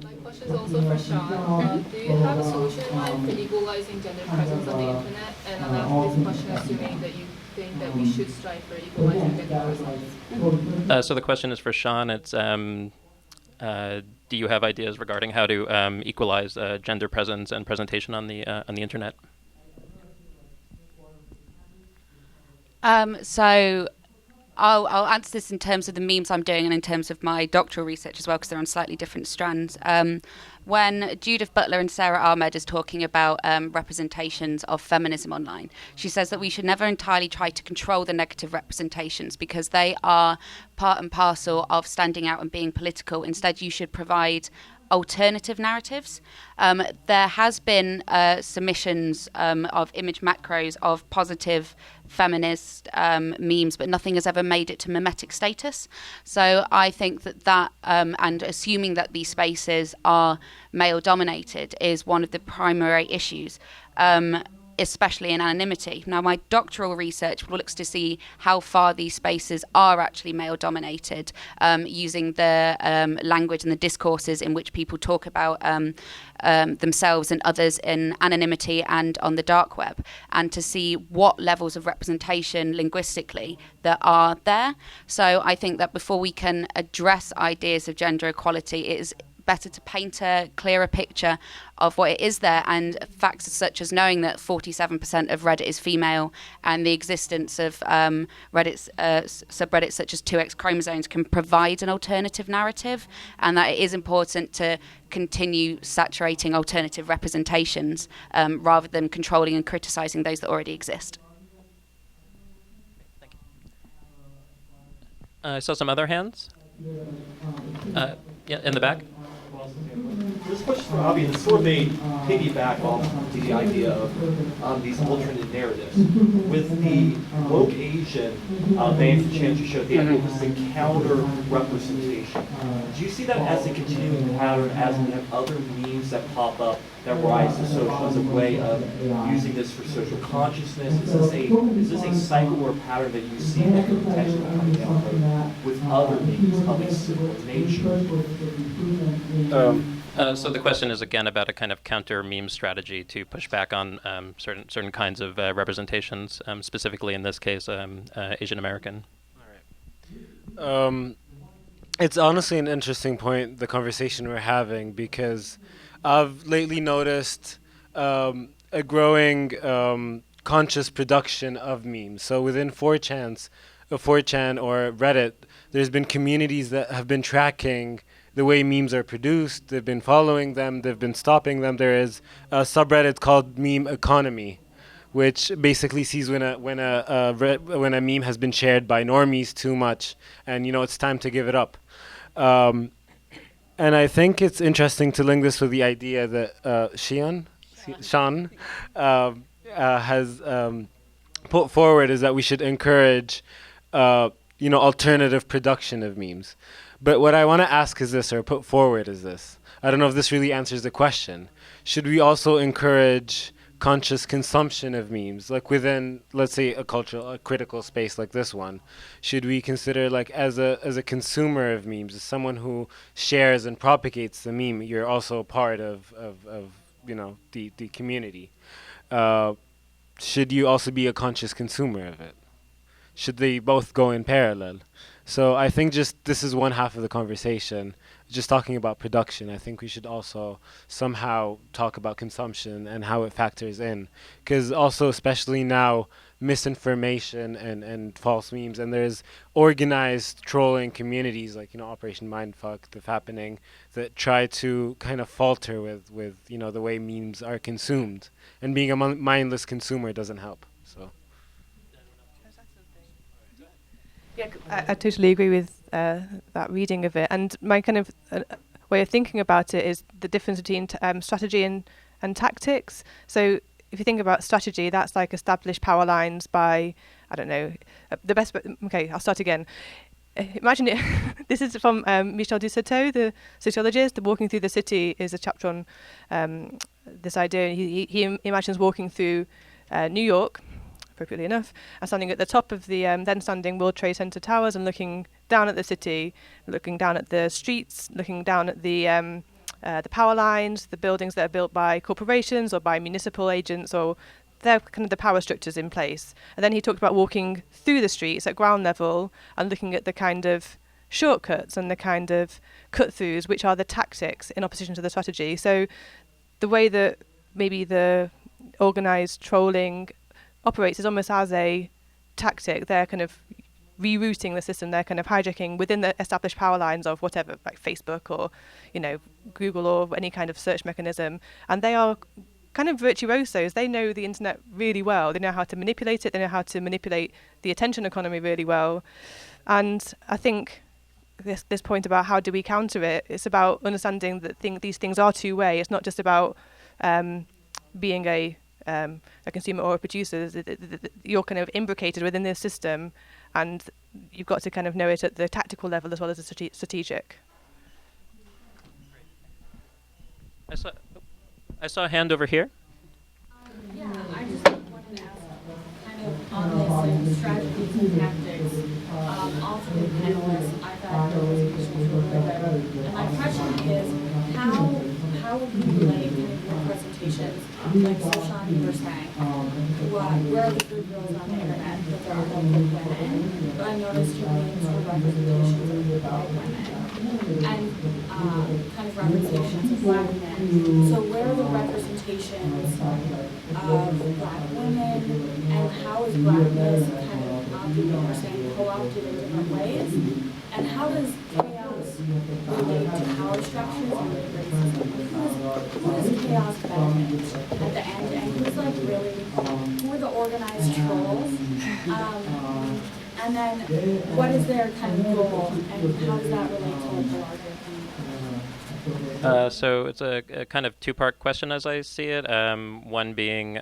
My question is also for Sean. Do you have a solution in mind for legalizing gender presence on the internet? And I'll ask this question assuming that you think that we should strive for equalizing gender presence. So the question is for Sean. It's do you have ideas regarding how to equalize gender presence and presentation on the internet? So I'll answer this in terms of the memes I'm doing and in terms of my doctoral research as well, because they're on slightly different strands. When Judith Butler and Sarah Ahmed is talking about representations of feminism online, she says that we should never entirely try to control the negative representations because they are part and parcel of standing out and being political. Instead, you should provide alternative narratives. There has been submissions of image macros of positive feminist memes, but nothing has ever made it to mimetic status. So I think that and assuming that these spaces are male dominated is one of the primary issues. Especially in anonymity. Now, my doctoral research looks to see how far these spaces are actually male-dominated, using the language and the discourses in which people talk about themselves and others in anonymity and on the dark web, and to see what levels of representation linguistically that are there. So I think that before we can address ideas of gender equality, it is better to paint a clearer picture of what it is there, and facts such as knowing that 47% of Reddit is female and the existence of Reddit's subreddits such as 2X chromosomes can provide an alternative narrative, and that it is important to continue saturating alternative representations rather than controlling and criticizing those that already exist. Thank you. I saw some other hands. Yeah, in the back. This question for Abby, and this sort of may piggyback off the idea of these alternate narratives. With the woke Asian band chance you showed, the idea was the counter representation. Do you see that as a continuing pattern as we have other memes that pop up that rise to social as a way of using this for social consciousness? Is this a cycle or pattern that you see that could potentially come down with other memes of a similar nature? So the question is again about a kind of counter meme strategy to push back on certain kinds of representations, specifically in this case Asian American. All right. It's honestly an interesting point, the conversation we're having, because I've lately noticed a growing conscious production of memes. So within 4chan or Reddit, there's been communities that have been tracking the way memes are produced. They've been following them. They've been stopping them. There is a subreddit called Meme Economy, which basically sees when a meme has been shared by normies too much, and it's time to give it up. And I think it's interesting to link this with the idea that Sean has put forward, is that we should encourage alternative production of memes. But what I want to ask is this, or put forward is this. I don't know if this really answers the question. Should we also encourage conscious consumption of memes, like within, let's say, a critical space like this one? Should we consider, like, as a consumer of memes, as someone who shares and propagates the meme, you're also part of the community? Should you also be a conscious consumer of it? Should they both go in parallel? So I think just this is one half of the conversation, just talking about production. I think we should also somehow talk about consumption and how it factors in. Because also, especially now, misinformation and false memes, and there's organized trolling communities like, Operation Mindfuck, the Fappening, that try to kind of falter with the way memes are consumed. And being a mindless consumer doesn't help. So. Yeah, I totally agree with that reading of it. And my kind of way of thinking about it is the difference between strategy and tactics. So if you think about strategy, that's like established power lines by, I don't know, the best. Okay, I'll start again. Imagine it. This is from Michel Dussault, the sociologist. The Walking Through the City is a chapter on this idea. He imagines walking through New York, appropriately enough, and standing at the top of the then standing World Trade Center towers and looking down at the city, looking down at the streets, looking down at the power lines, the buildings that are built by corporations or by municipal agents, or they're kind of the power structures in place. And then he talked about walking through the streets at ground level and looking at the kind of shortcuts and the kind of cut-throughs, which are the tactics in opposition to the strategy. So the way that maybe the organized trolling operates is almost as a tactic. They're kind of rerouting the system. They're kind of hijacking within the established power lines of whatever, like Facebook or, Google or any kind of search mechanism. And they are kind of virtuosos. They know the internet really well. They know how to manipulate it. They know how to manipulate the attention economy really well. And I think this point about how do we counter it, it's about understanding that these things are two-way. It's not just about being a consumer or a producer. You're kind of imbricated within this system, and you've got to kind of know it at the tactical level as well as the strategic. I saw a hand over here. Yeah, I just wanted to ask kind of on this, like, strategies and tactics. Also the panelists, I thought the presentations were really good. And my question is, how would you relate kind of your presentations, like Hassan, you were saying, where are the good girls on the internet, that there are no good women, but I noticed your names were representations of white women, and kind of representations of black men. So where are the representations of black women, and how is blackness kind of, you were saying, co-opted in different ways? And how does chaos relate to power structures and racism? Who does chaos benefit at the end? And who's like really, who are the organized trolls? And then what is their kind of goal, and how does that relate to like the larger thing? So it's a kind of two-part question as I see it. One being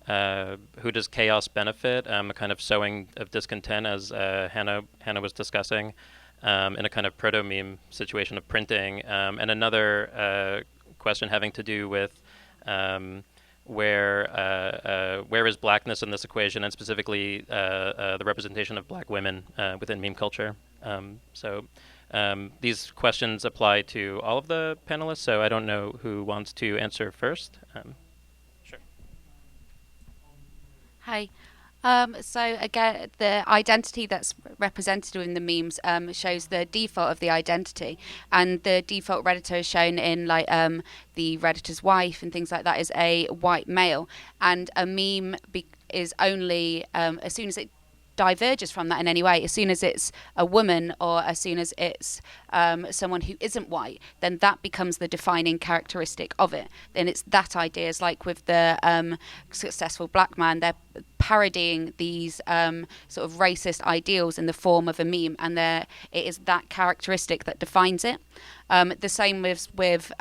who does chaos benefit? A kind of sowing of discontent, as Hannah was discussing, in a kind of proto-meme situation of printing. And another question having to do with where is blackness in this equation, and specifically the representation of black women within meme culture. So these questions apply to all of the panelists, so I don't know who wants to answer first. Sure. Hi. So again, the identity that's represented in the memes shows the default of the identity, and the default Redditor is shown in like the Redditor's wife and things like that is a white male, and a meme is only as soon as it diverges from that in any way, as soon as it's a woman or as soon as it's someone who isn't white, then that becomes the defining characteristic of it. Then it's that idea, is like with the successful black man, their parodying these sort of racist ideals in the form of a meme, and it is that characteristic that defines it. The same with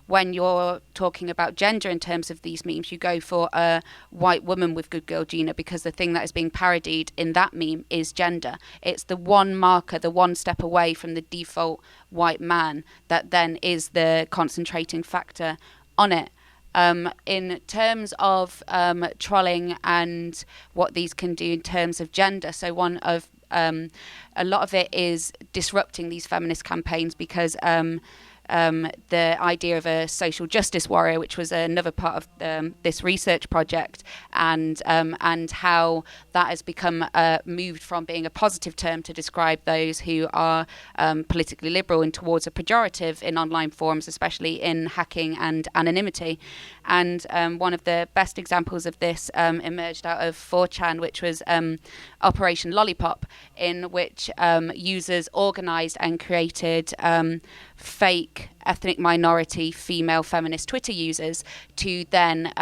when you're talking about gender in terms of these memes, you go for a white woman with good girl Gina because the thing that is being parodied in that meme is gender. It's the one marker, the one step away from the default white man that then is the concentrating factor on it. In terms of trolling and what these can do in terms of gender, so a lot of it is disrupting these feminist campaigns because the idea of a social justice warrior, which was another part of this research project, and how that has become moved from being a positive term to describe those who are politically liberal and towards a pejorative in online forums, especially in hacking and anonymity. And one of the best examples of this emerged out of 4chan, which was Operation Lollipop, in which users organised and created fake ethnic minority female feminist Twitter users to then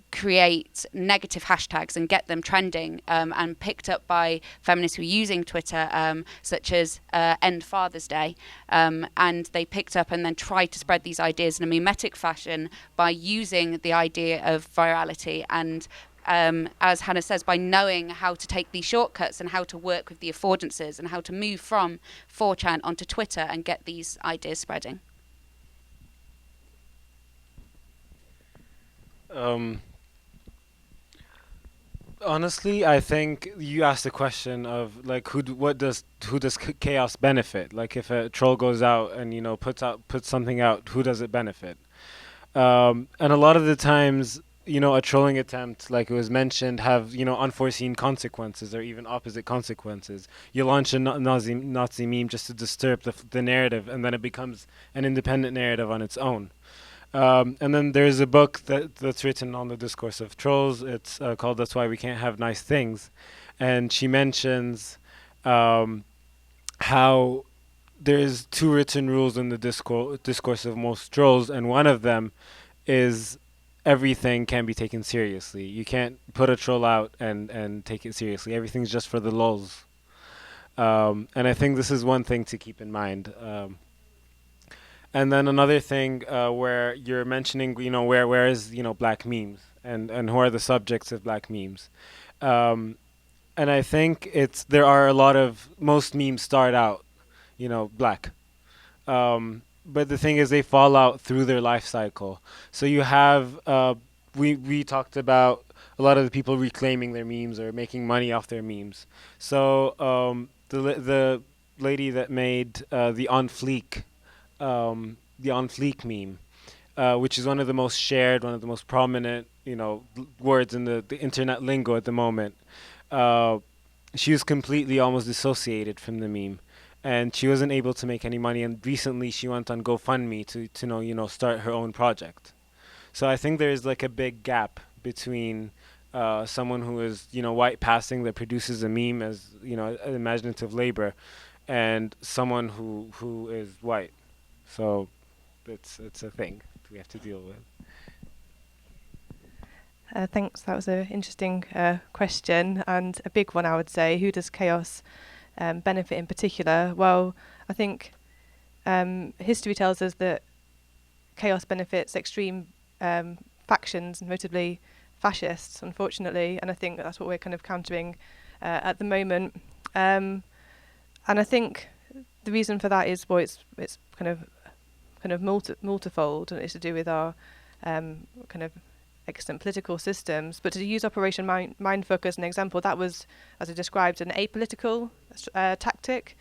create negative hashtags and get them trending and picked up by feminists who were using Twitter, such as End Father's Day, and they picked up and then tried to spread these ideas in a mimetic fashion by using the idea of virality and as Hannah says, by knowing how to take these shortcuts and how to work with the affordances and how to move from 4chan onto Twitter and get these ideas spreading. Honestly, I think you asked the question of like who does chaos benefit? Like if a troll goes out and puts something out, who does it benefit? And a lot of the times, a trolling attempt, like it was mentioned, have unforeseen consequences or even opposite consequences. You launch a Nazi meme just to disturb the narrative, and then it becomes an independent narrative on its own. And then there's a book that's written on the discourse of trolls. It's called "That's Why We Can't Have Nice Things," and she mentions how there's 2 written rules in the discourse of most trolls, and one of them is everything can be taken seriously. You can't put a troll out and take it seriously. Everything's just for the lulz. And I think this is one thing to keep in mind. And then another thing where you're mentioning, where is, black memes and who are the subjects of black memes. And I think there are most memes start out, black. But the thing is, they fall out through their life cycle. So you have, we talked about a lot of the people reclaiming their memes or making money off their memes. So the lady that made the On Fleek meme, which is one of the most shared, one of the most prominent, words in the internet lingo at the moment. She was completely almost dissociated from the meme. And she wasn't able to make any money. And recently she went on GoFundMe to start her own project. So I think there's like a big gap between someone who is, white passing that produces a meme as, imaginative labor, and someone who is white. So it's a thing we have to deal with. Thanks. That was an interesting question and a big one, I would say. Who does chaos benefit in particular? Well, I think history tells us that chaos benefits extreme factions, notably fascists, unfortunately, and I think that's what we're kind of countering at the moment. And I think the reason for that is, well, it's kind of multifold, and it's to do with our kind of excellent political systems. But to use Operation Mindfuck as an example, that was, as I described, an apolitical tactic.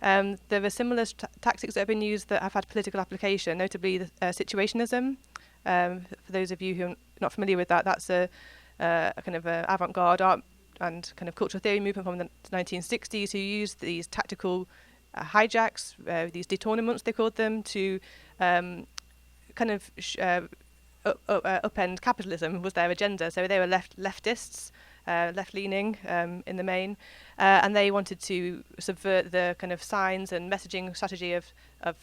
There are similar tactics that have been used that have had political application, notably the situationism. For those of you who are not familiar with that, that's a kind of avant-garde art and kind of cultural theory movement from the 1960s who used these tactical hijacks, these detournements they called them, to kind of upend capitalism was their agenda. So they were leftists, left-leaning in the main, and they wanted to subvert the kind of signs and messaging strategy of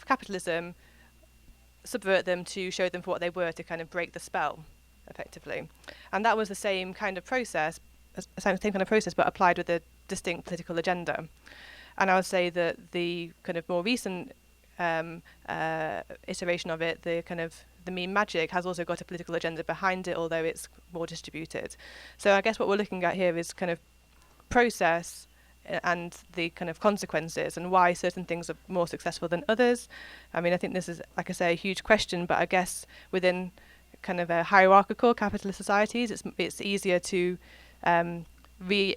capitalism, subvert them to show them for what they were, to kind of break the spell. effectively. And that was the same kind of process, but applied with a distinct political agenda. And I would say that the kind of more recent iteration of it, the meme magic, has also got a political agenda behind it, although it's more distributed. So I guess what we're looking at here is kind of process and the kind of consequences and why certain things are more successful than others. I mean, I think this is, like I say, a huge question, but I guess within kind of a hierarchical capitalist societies, it's easier to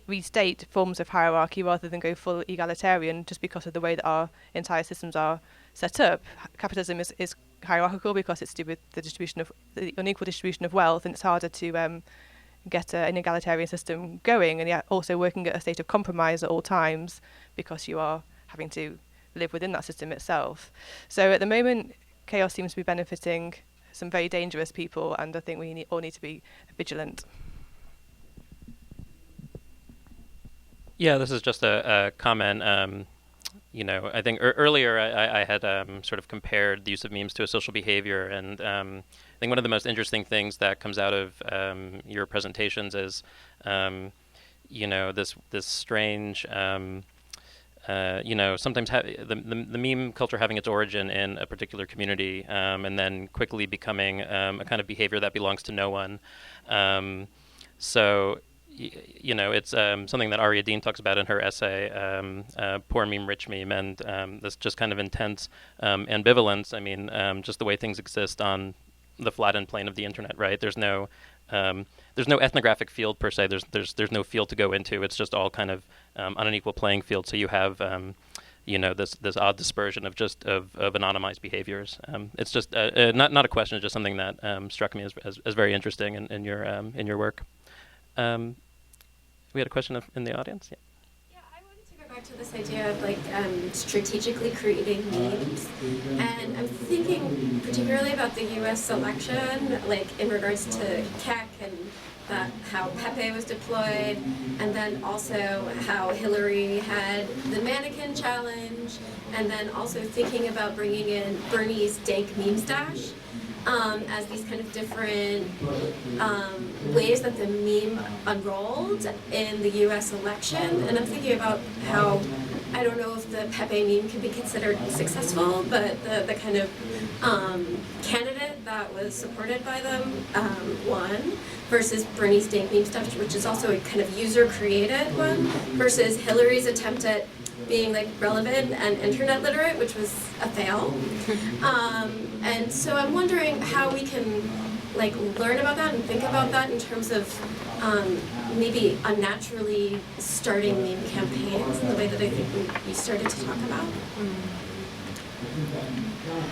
restate forms of hierarchy rather than go full egalitarian, just because of the way that our entire systems are set up. Capitalism is hierarchical because it's to do with the unequal distribution of wealth, and it's harder to get an egalitarian system going, and yet also working at a state of compromise at all times because you are having to live within that system itself. So at the moment, chaos seems to be benefiting some very dangerous people, and I think we all need to be vigilant. Yeah, this is just a comment. I think earlier I had sort of compared the use of memes to a social behavior, and I think one of the most interesting things that comes out of your presentations is, this strange, sometimes the meme culture having its origin in a particular community, and then quickly becoming a kind of behavior that belongs to no one. It's something that Aria Dean talks about in her essay, Poor Meme, Rich Meme, and this just kind of intense ambivalence. I mean, just the way things exist on the flattened plane of the internet, right? There's no ethnographic field per se. There's no field to go into. It's just all kind of on an equal playing field. So you have this odd dispersion of anonymized behaviors. It's just not a question. It's just something that struck me as very interesting in your work. We had a question in the audience. Yeah, I wanted to go back to this idea of strategically creating memes, and I'm thinking particularly about the U.S. election, in regards to Keck and how Pepe was deployed, and then also how Hillary had the Mannequin challenge, and then also thinking about bringing in Bernie's dank meme stash. As these kind of different ways that the meme unrolled in the U.S. election. And I'm thinking about how, I don't know if the Pepe meme can be considered successful, but the kind of candidate that was supported by them won, versus Bernie's dank meme stuff, which is also a kind of user-created one, versus Hillary's attempt at being relevant and internet literate, which was a fail. And so I'm wondering how we can learn about that and think about that in terms of maybe unnaturally starting meme campaigns in the way that I think we started to talk about.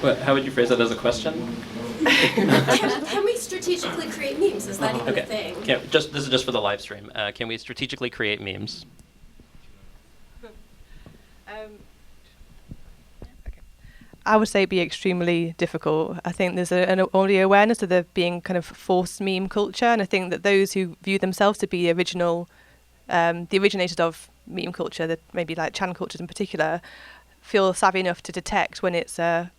But how would you phrase that as a question? Can we strategically create memes? Is that even a thing? This is just for the live stream. Can we strategically create memes? I would say be extremely difficult. I think there's an already awareness of there being kind of forced meme culture, and I think that those who view themselves to be the originators of meme culture, that maybe Chan cultures in particular, feel savvy enough to detect when it's a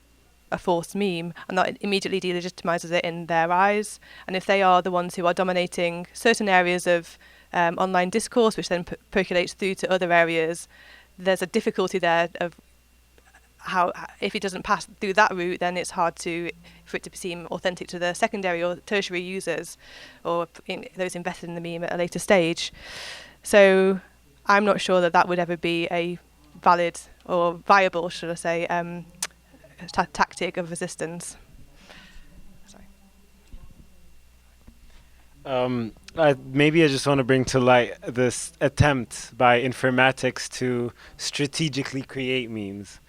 forced meme, and that immediately delegitimizes it in their eyes. And if they are the ones who are dominating certain areas of online discourse, which then percolates through to other areas, there's a difficulty there of how, if it doesn't pass through that route, then it's hard for it to seem authentic to the secondary or tertiary users, or those invested in the meme at a later stage. So I'm not sure that would ever be a valid or viable, should I say, tactic of resistance. Maybe I just want to bring to light this attempt by informatics to strategically create memes.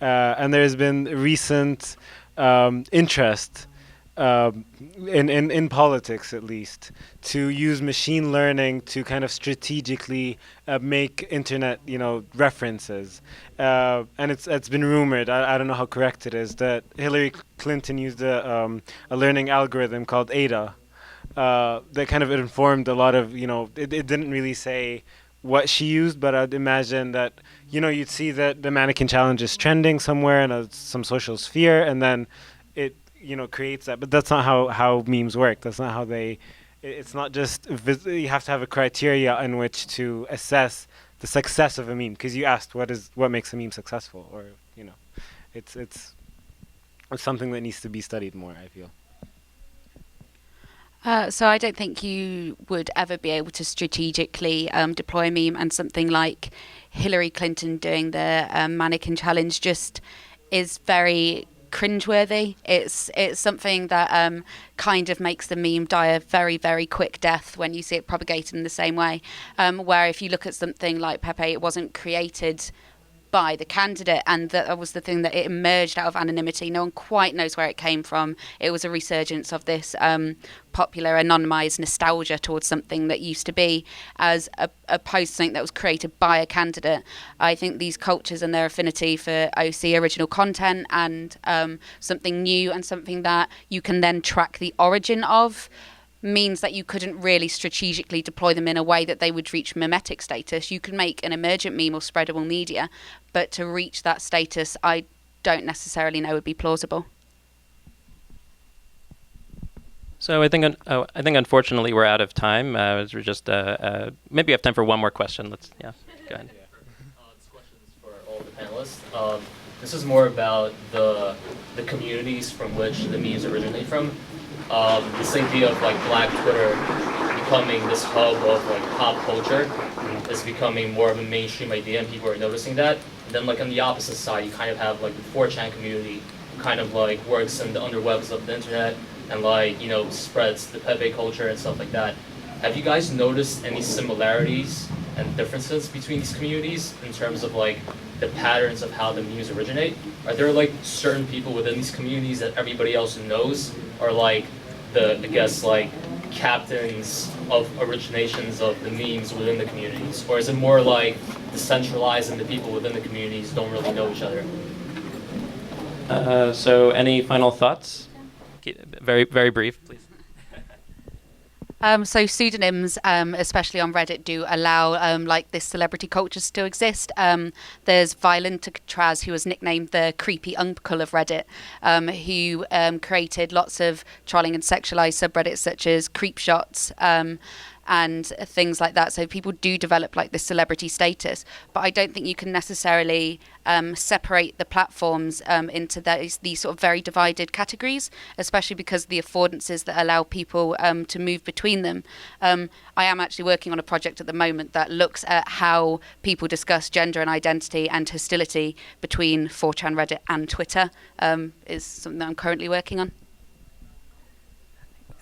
And there's been recent interest in politics, at least, to use machine learning to kind of strategically make internet, references. And it's been rumored, I don't know how correct it is, that Hillary Clinton used a learning algorithm called ADA that kind of informed a lot of, it didn't really say what she used, but I'd imagine that, you'd see that the Mannequin challenge is trending somewhere in some social sphere, and then it creates that. But that's not how memes work. That's not how they. It's not just you have to have a criteria in which to assess the success of a meme, because you asked what makes a meme successful, or it's something that needs to be studied more, I feel. So I don't think you would ever be able to strategically deploy a meme, and something like Hillary Clinton doing the Mannequin challenge just is very cringeworthy. It's something that kind of makes the meme die a very, very quick death when you see it propagated in the same way. Where if you look at something like Pepe, it wasn't created by the candidate, and that was the thing, that it emerged out of anonymity. No one quite knows where it came from. It was a resurgence of this popular anonymized nostalgia towards something that used to be, as opposed to something that was created by a candidate. I think these cultures and their affinity for OC, original content, and something new and something that you can then track the origin of, means that you couldn't really strategically deploy them in a way that they would reach memetic status. You can make an emergent meme or spreadable media, but to reach that status, I don't necessarily know would be plausible. So I think unfortunately we're out of time. We're just maybe we have time for one more question. Go ahead. This question is for all the panelists. This is more about the communities from which the memes originate from. This idea of like Black Twitter becoming this hub of like pop culture is becoming more of a mainstream idea, and people are noticing that. And then like on the opposite side, you kind of have like the 4chan community, who kind of like works in the underwebs of the internet and like spreads the Pepe culture and stuff like that. Have you guys noticed any similarities and differences between these communities in terms of like the patterns of how the memes originate? Are there like certain people within these communities that everybody else knows, or like the captains of originations of the memes within the communities? Or is it more like decentralized and the people within the communities don't really know each other? So any final thoughts? Very, very brief, please. So pseudonyms, especially on Reddit, do allow like this celebrity culture to exist. There's Violentratraz, who was nicknamed the creepy uncle of Reddit, who created lots of trolling and sexualized subreddits such as creep shots, and things like that. So people do develop like this celebrity status, but I don't think you can necessarily separate the platforms into these sort of very divided categories, especially because of the affordances that allow people to move between them. I am actually working on a project at the moment that looks at how people discuss gender and identity and hostility between 4chan, Reddit and Twitter, is something that I'm currently working on.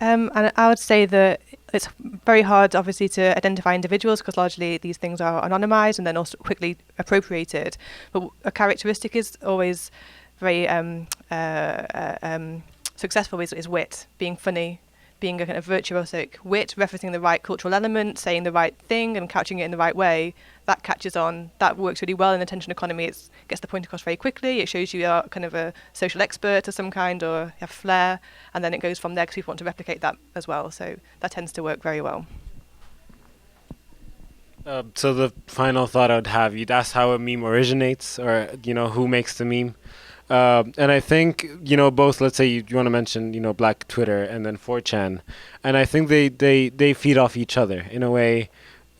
And I would say that it's very hard, obviously, to identify individuals, because largely these things are anonymized and then also quickly appropriated. But a characteristic is always very successful is wit, being funny, being a kind of virtuosic wit, referencing the right cultural element, saying the right thing and couching it in the right way. That catches on. That works really well in the attention economy. It gets the point across very quickly. It shows you are kind of a social expert of some kind, or you have flair, and then it goes from there because people want to replicate that as well. So that tends to work very well. So the final thought I would have, you'd ask how a meme originates, or who makes the meme. And I think, both, let's say you want to mention, Black Twitter and then 4chan. And I think they feed off each other in a way.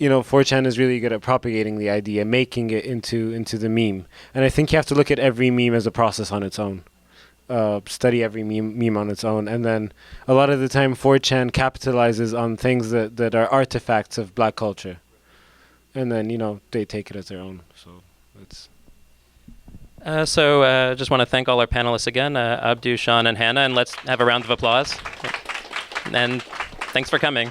4chan is really good at propagating the idea, making it into the meme. And I think you have to look at every meme as a process on its own. Study every meme on its own. And then a lot of the time 4chan capitalizes on things that are artifacts of Black culture. And then, they take it as their own. So it's... So just want to thank all our panelists again, Abdu, Sean, and Hannah, and let's have a round of applause. And thanks for coming.